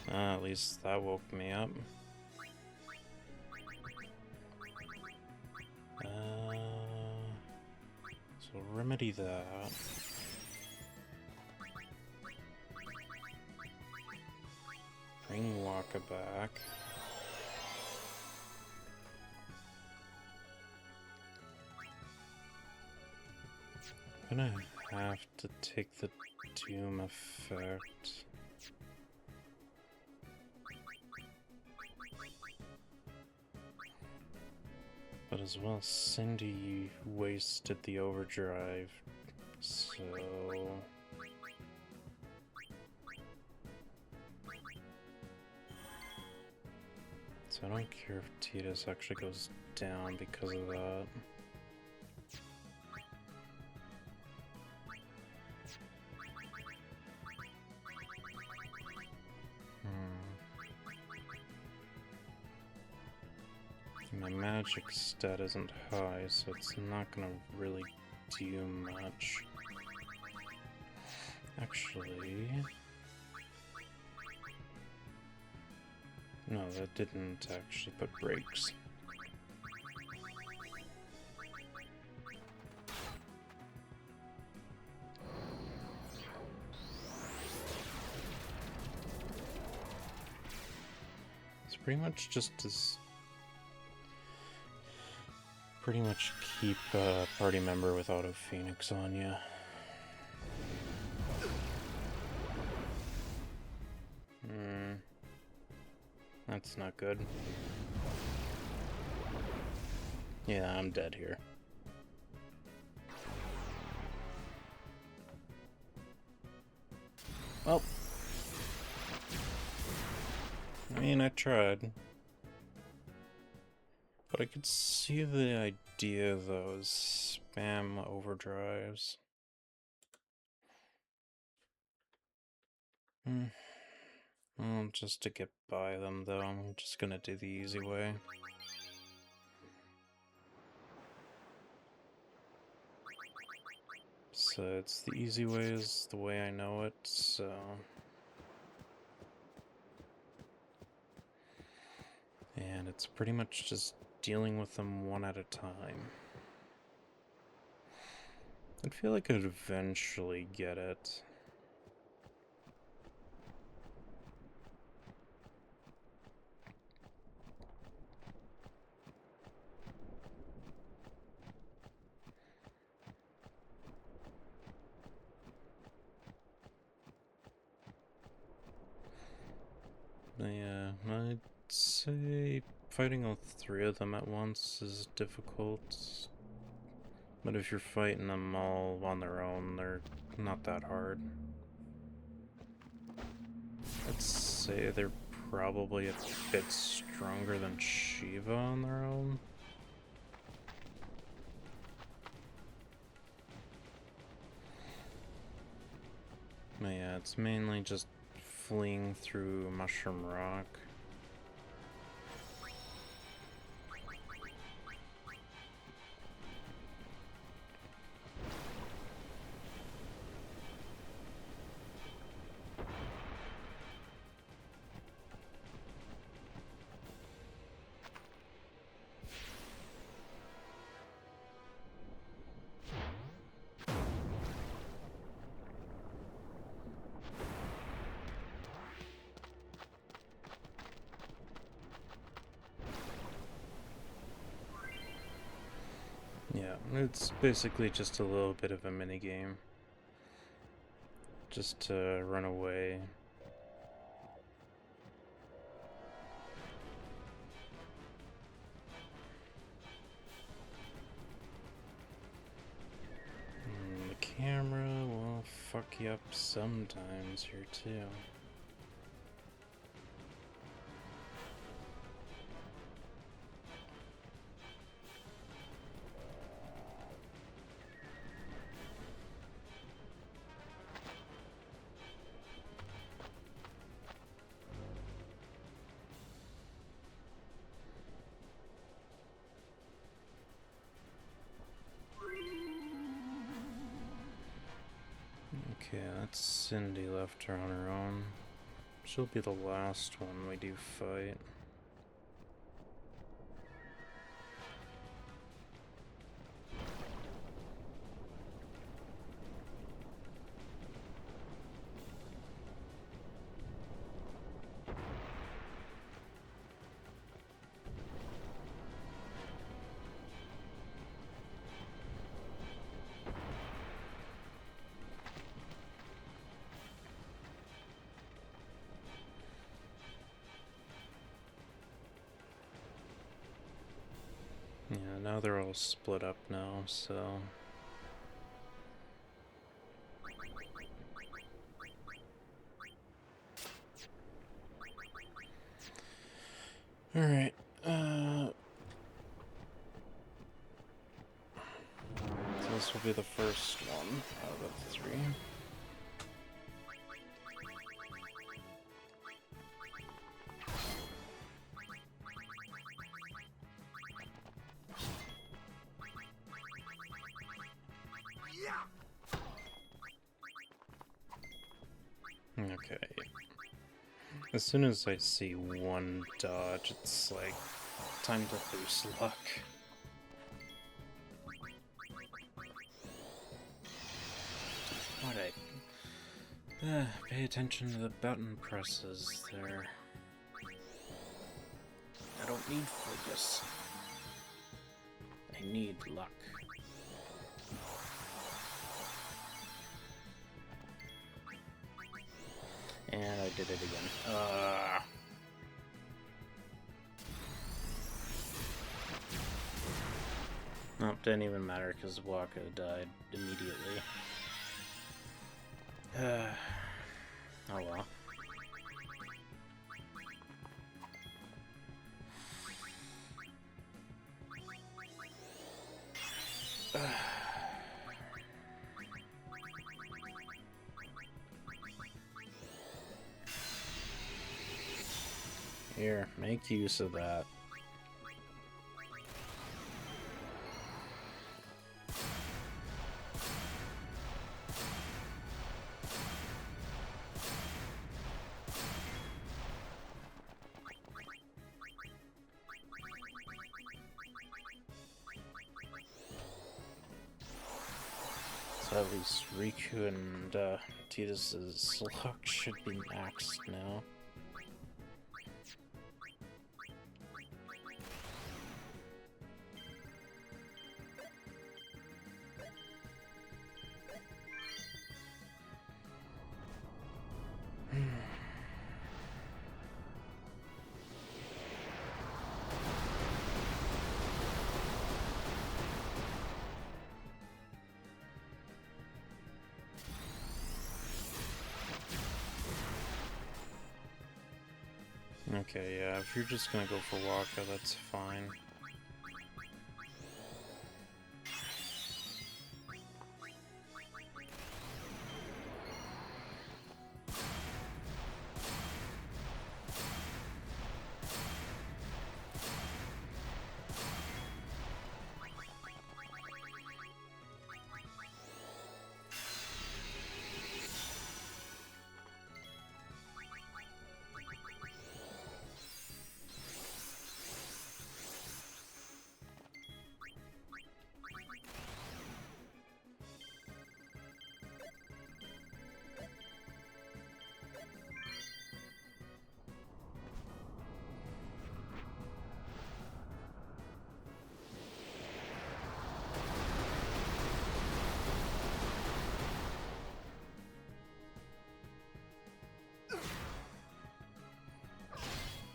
At least that woke me up. So remedy that. Bring Waka back. I'm gonna have to take the Doom effect. But as well, Cindy wasted the overdrive, so... So I don't care if Tidus actually goes down because of that. My magic stat isn't high, so it's not gonna really do much. Actually... no, that didn't actually put brakes. It's pretty much just as... pretty much keep a party member with auto Phoenix on you. That's not good. Yeah, I'm dead here. Well, I mean, I tried. But I could see the idea of those spam overdrives. Well, just to get by them, though, I'm just gonna do the easy way. So it's the easy way is the way I know it, so... And it's pretty much just dealing with them one at a time. I feel like I'd eventually get it. Yeah, I'd say fighting all three of them at once is difficult. But if you're fighting them all on their own, they're not that hard. I'd say they're probably a bit stronger than Shiva on their own. But yeah, it's mainly just fleeing through Mushroom Rock. Yeah, it's basically just a little bit of a minigame. Just to run away. The camera will fuck you up sometimes here too. Okay, that's Cindy left her on her own. She'll be the last one we do fight. Yeah, now they're all split up now, so... Alright, so this will be the first one out of the three. Okay. As soon as I see one dodge, it's like time to lose luck. Alright. Pay attention to the button presses there. I don't need focus. I I need luck. And I did it again. Nope, didn't even matter because Waka died immediately. Oh well. Here, make use of that. So at least Riku and Tidus's luck should be maxed now. Okay, yeah, if you're just gonna go for Waka, that's fine.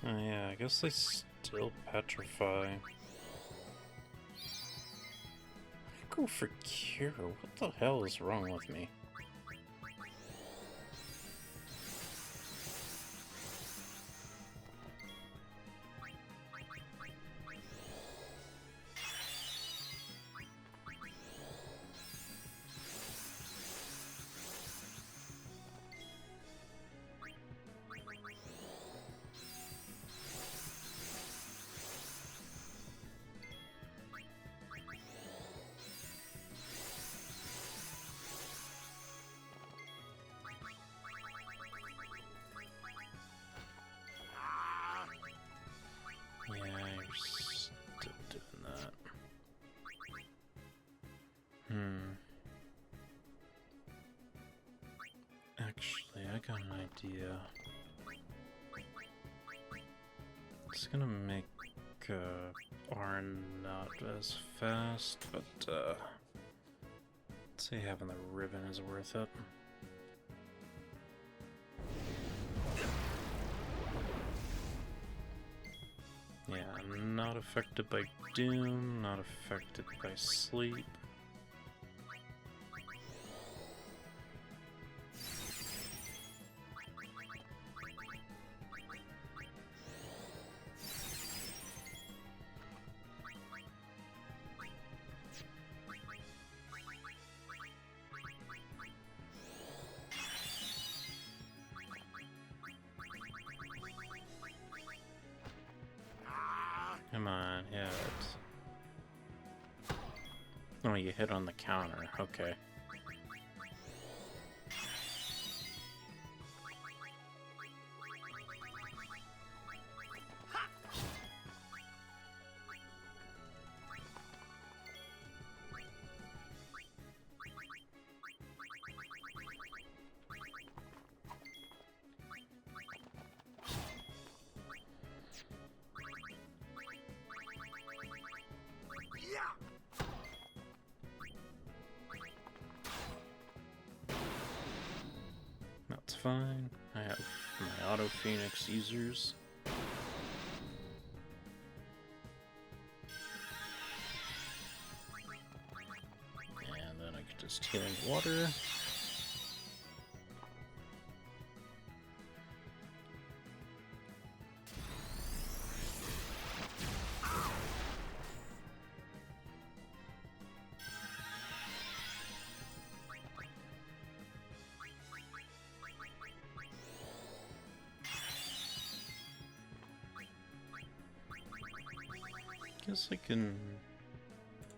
Oh yeah, I guess they still petrify. I go for Cure. What the hell is wrong with me? Yeah, you're still doing that. Actually, I got an idea. It's gonna make Arn not as fast, but I'd say having the ribbon is worth it. Yeah, not affected by Doom, not affected by Sleep. Come on, hit. Oh, you hit on the counter. Okay. fine. I have my auto phoenix users. And then I get just healing water. Guess I can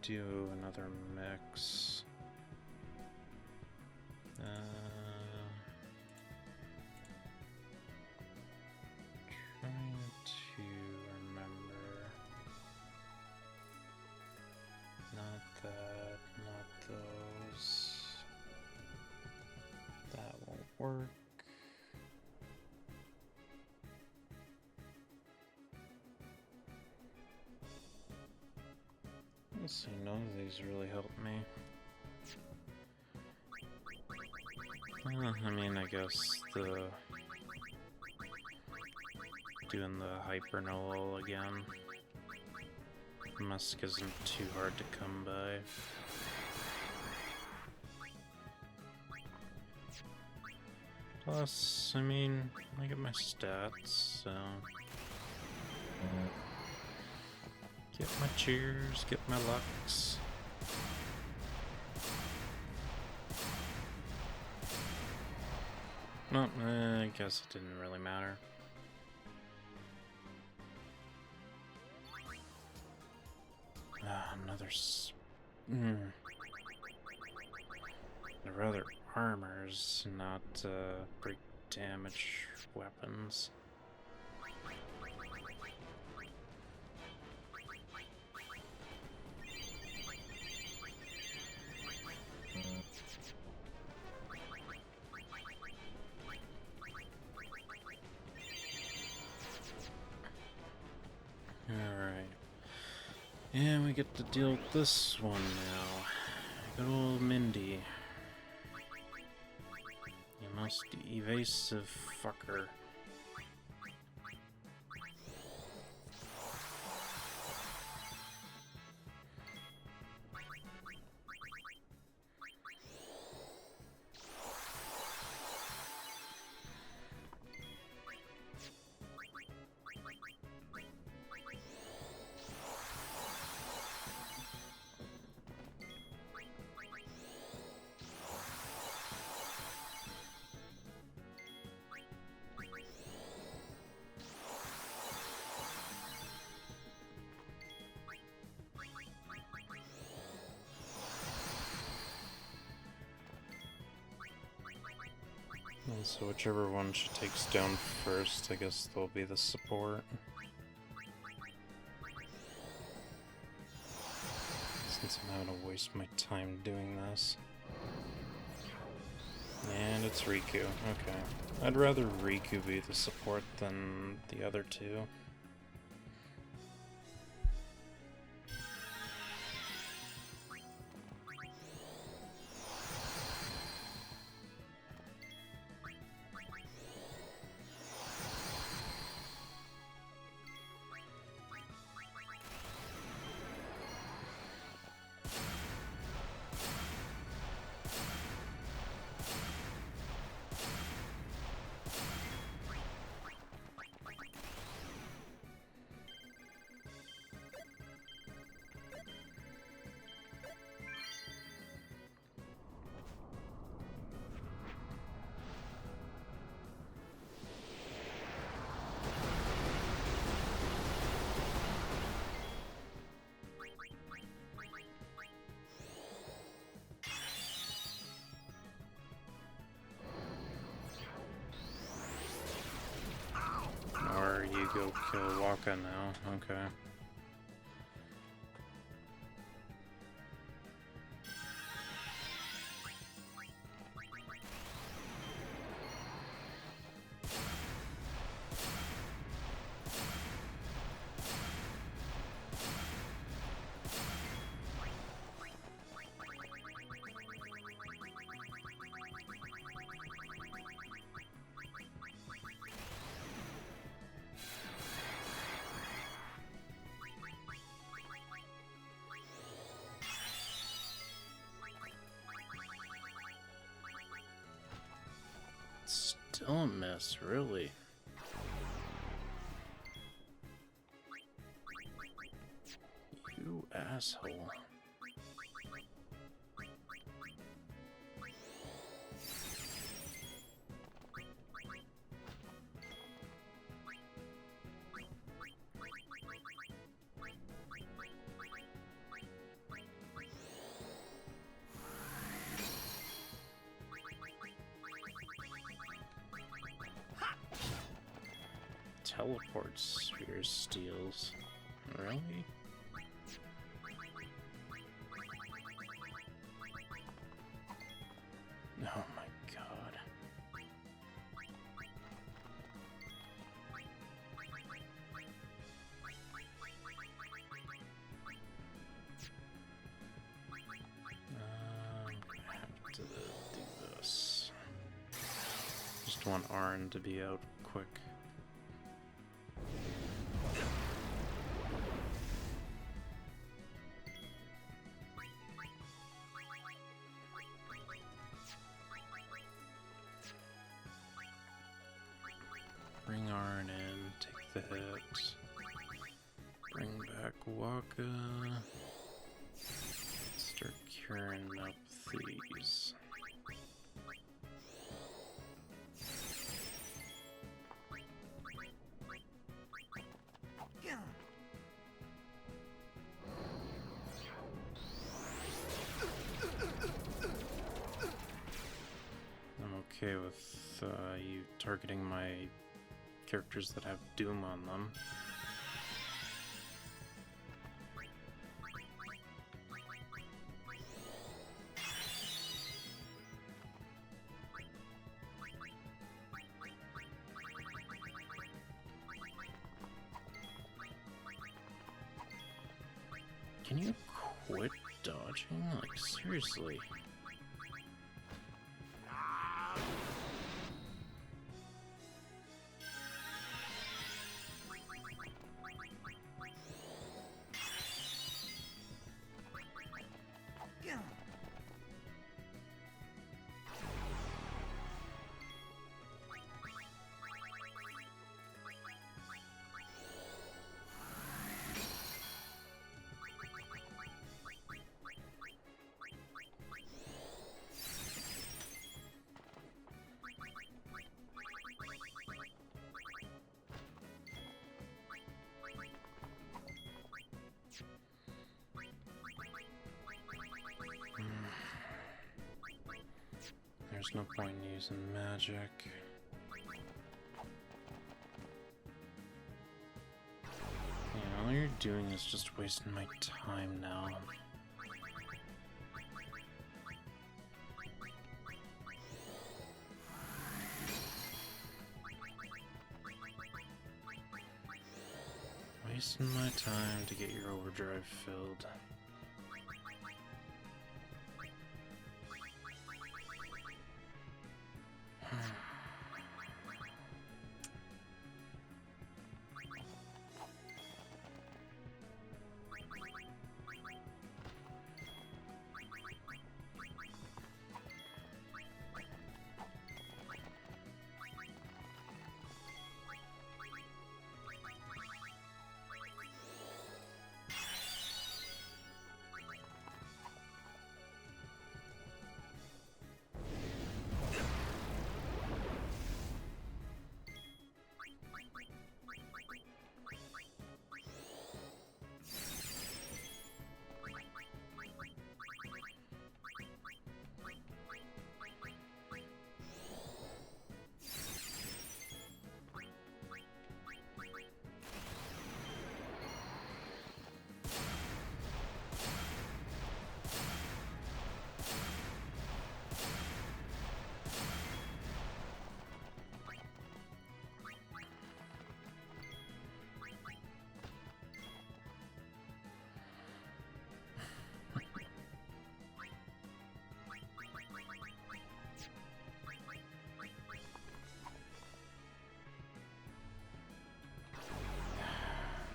do another mix. Trying to remember. Not that, not those. That won't work. Let's see, none of these really help me. I mean, I guess doing the hyper null again. Musk isn't too hard to come by. Plus, I mean, I get my stats, so... Get my cheers, get my lucks. Well, I guess it didn't really matter. Another I'd rather armors, not break damage weapons. Alright. And we get to deal with this one now. Good old Mindy. You most evasive fucker. And so whichever one she takes down first, I guess they'll be the support. Since I'm having to waste my time doing this. And it's Riku, okay. I'd rather Riku be the support than the other two. You go kill Waka now, okay. still a miss, really. You asshole. Teleport sphere steals. Really? Oh my god. I'm gonna have to do this. Just want Arn to be out quick. Bring Arn in, take the hit. Bring back Waka. Start curing up these. I'm okay with you targeting my characters that have Doom on them. Can you quit dodging? Like, seriously. There's no point in using magic. Yeah, all you're doing is just wasting my time now. Wasting my time to get your overdrive filled.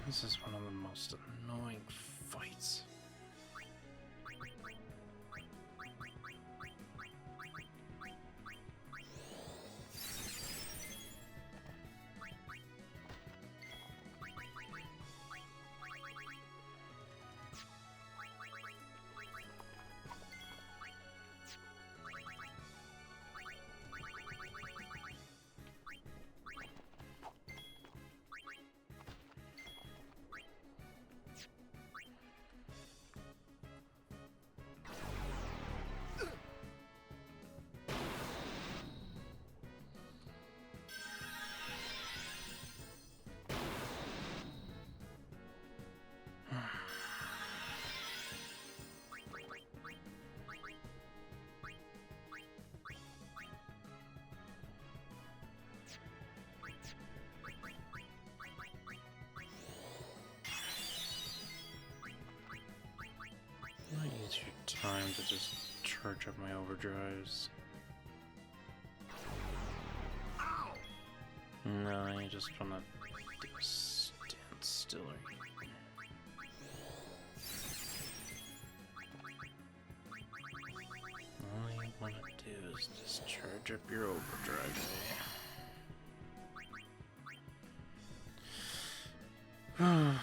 This is one of the most annoying fights. time to just charge up my overdrives. No, you just wanna stand still. All you wanna do is just charge up your overdrive, eh?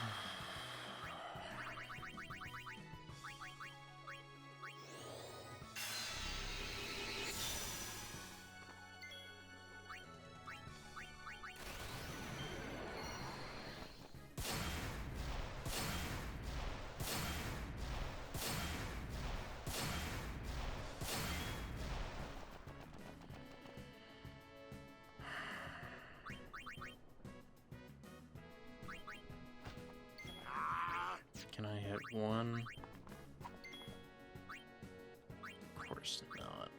Can I hit one? Of course not.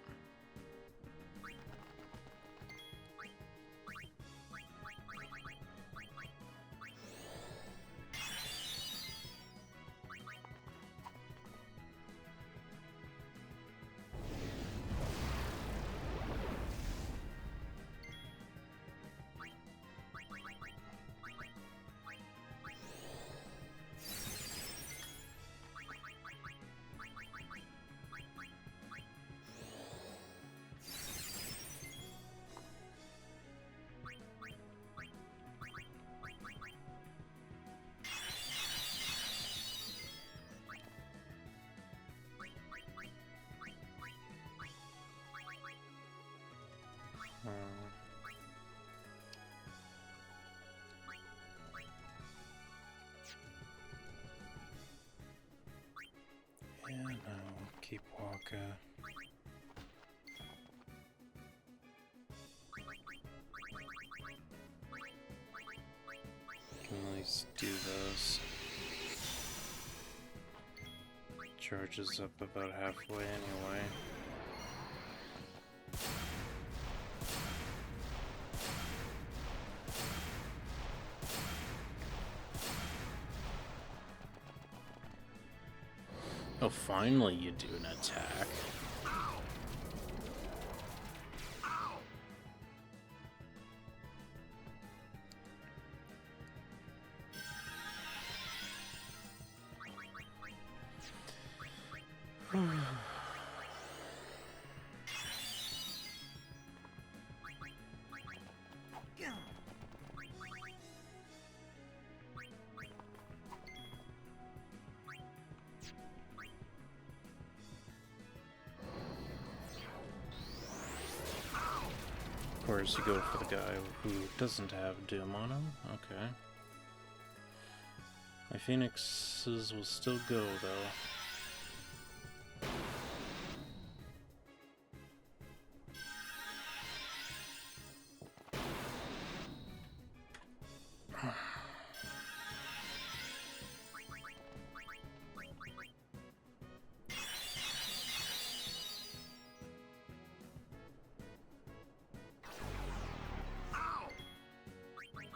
Yeah, no, keep walking. Can at least do those. Charges up about halfway anyway. Oh, finally you do an attack. Of course, you go for the guy who doesn't have Doom on him. Okay. My Phoenixes will still go, though.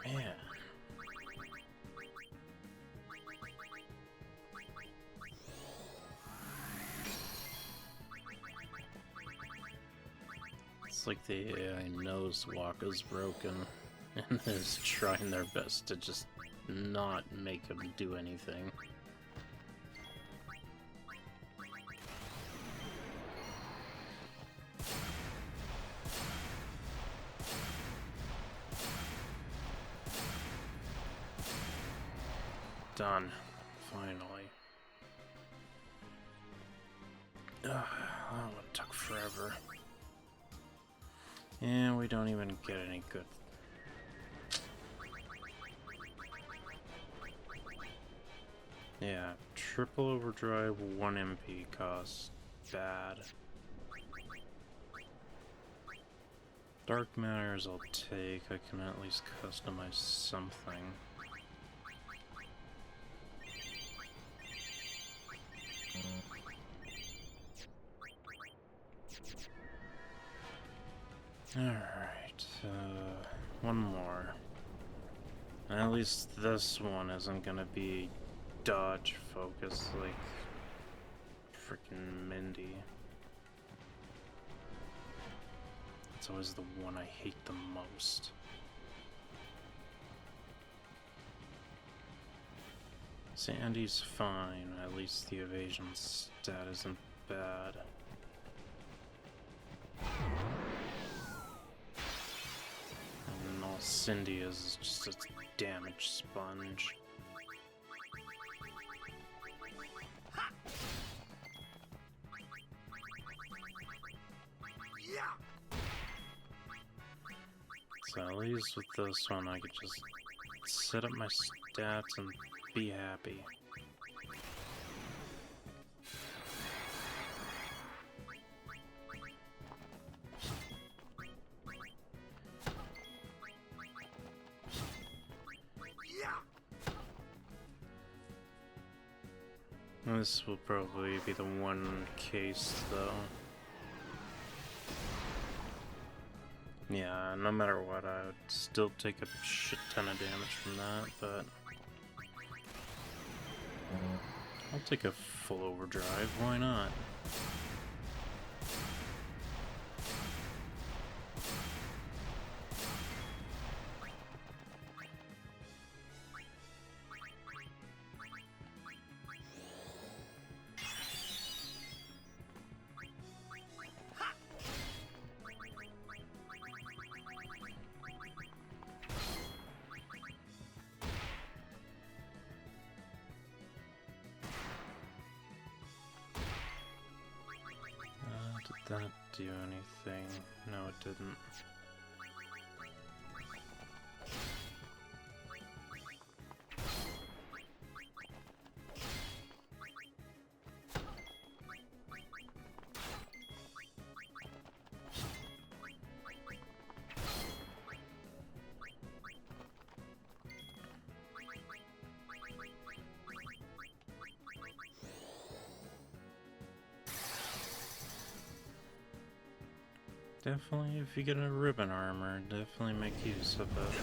Man. It's like the AI knows Waka's broken and is trying their best to just not make him do anything. Done. Finally. Ugh, that one took forever. And we don't even get any good. Yeah, triple overdrive, 1 MP cost. Bad. Dark matters I'll take. I can at least customize something. Alright, one more. And at least this one isn't gonna be dodge focused like freaking Mindy. It's always the one I hate the most. Sandy's fine, at least the evasion stat isn't bad. And all Cindy is just a damage sponge. So at least with this one I could just set up my stats and be happy. This will probably be the one case, though. Yeah, no matter what, I would still take a shit ton of damage from that, but I'll take a full overdrive, why not? Did that do anything? No, it didn't. Definitely, if you get a ribbon armor, definitely make use of it.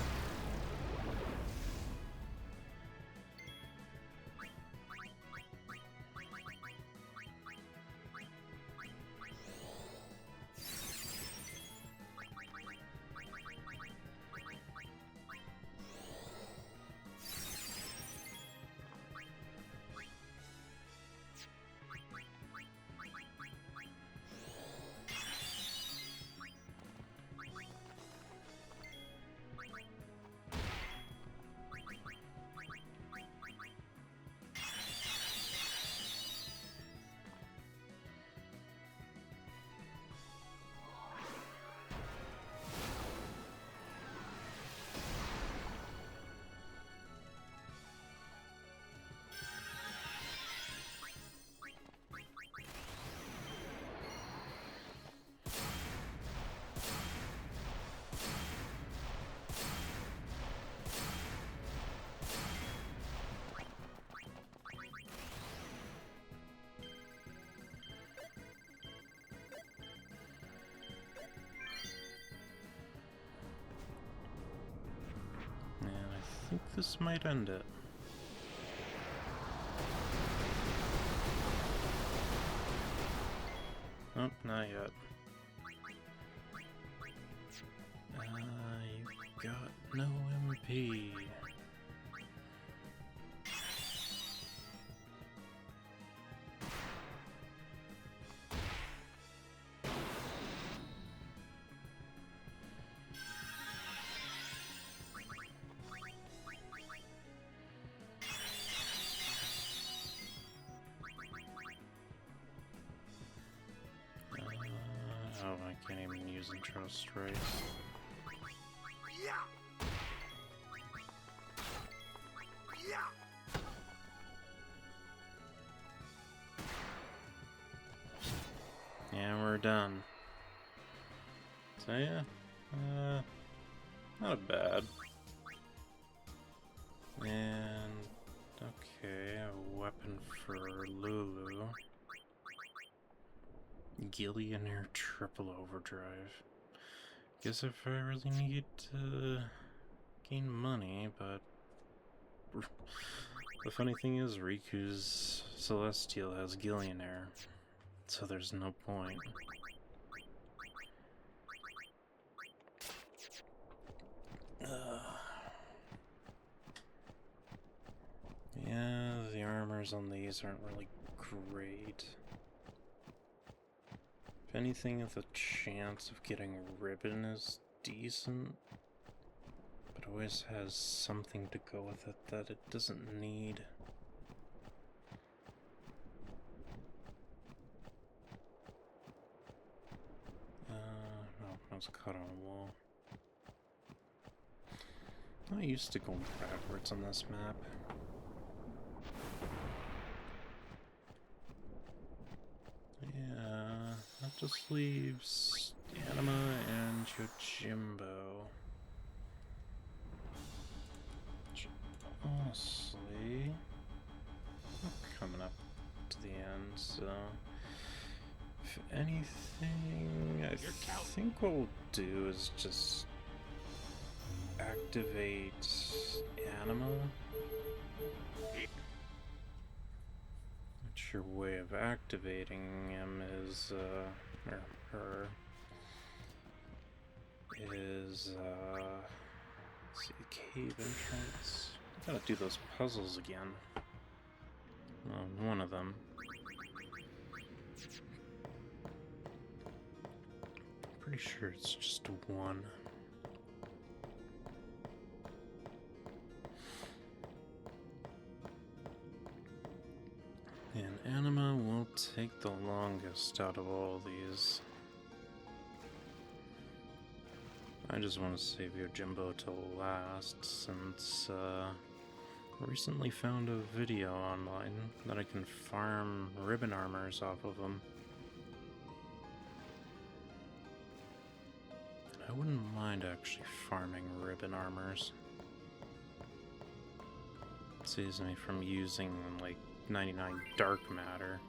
I think this might end it. Oh, not yet. You got no MP. Oh, I can't even use Entrust, right? Yeah, we're done. So yeah, not bad. And okay, a weapon for Lulu. Gillionaire triple overdrive. Guess if I really need to gain money, but The funny thing is, Riku's Celestial has Gillionaire, so there's no point. Yeah, the armors on these aren't really great. If anything, the chance of getting ribbon is decent, but always has something to go with it that it doesn't need. No, I was caught on a wall. I used to go backwards on this map. Yeah, that just leaves Anima and Yojimbo. Which, honestly, we're coming up to the end, so if anything, I think what we'll do is just activate Anima. Not sure way of activating him is, or her, is, let's see, cave entrance. Gotta do those puzzles again. One of them. Pretty sure it's just one. And Anima will take the longest out of all these. I just want to save Yojimbo till last, since I recently found a video online that I can farm ribbon armors off of them. I wouldn't mind actually farming ribbon armors. It saves me from using like 99 dark matter.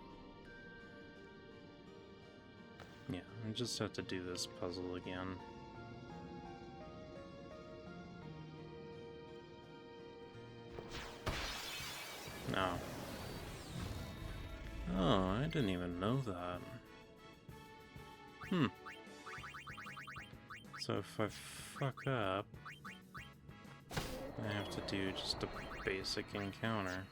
Yeah, I just have to do this puzzle again. No. Oh, I didn't even know that. So if I fuck up, I have to do just a basic encounter.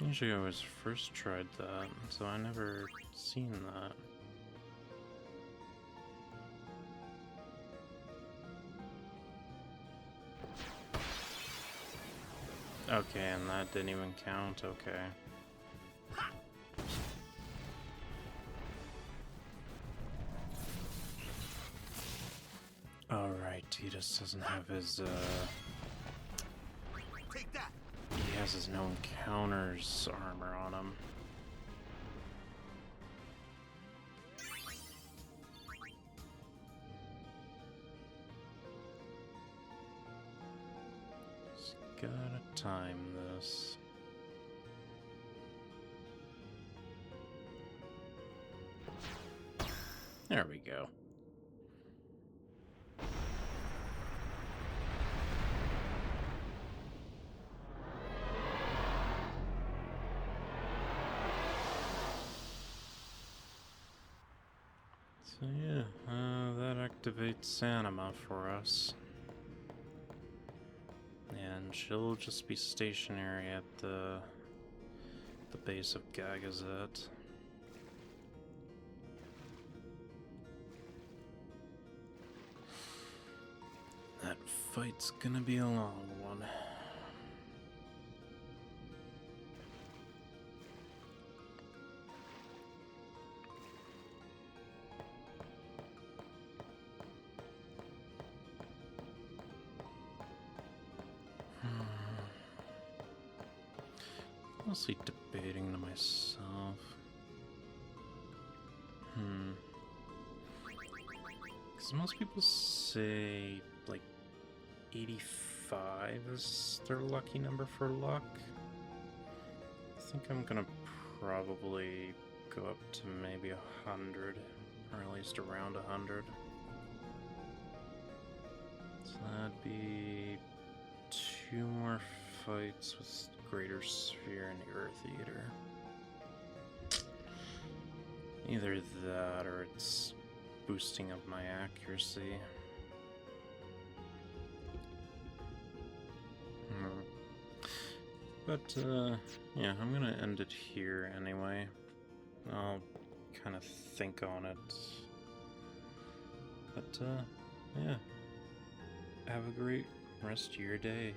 Usually I always first tried that, so I never seen that. Okay, and that didn't even count, okay. Alright, Tidus doesn't have his, Take that! he has his no encounters armor on him. Just gotta time this. There we go. So yeah, that activates Anima for us. And she'll just be stationary at the base of Gagazet. That fight's gonna be a long one. Mostly debating to myself. Because most people say, like, 85 is their lucky number for luck. I think I'm gonna probably go up to maybe 100. or at least around 100. So that'd be 2 more fights with Greater Sphere and Earth Eater. Either that or it's boosting up my accuracy. But, yeah, I'm gonna end it here anyway. I'll kind of think on it. But, yeah. Have a great rest of your day.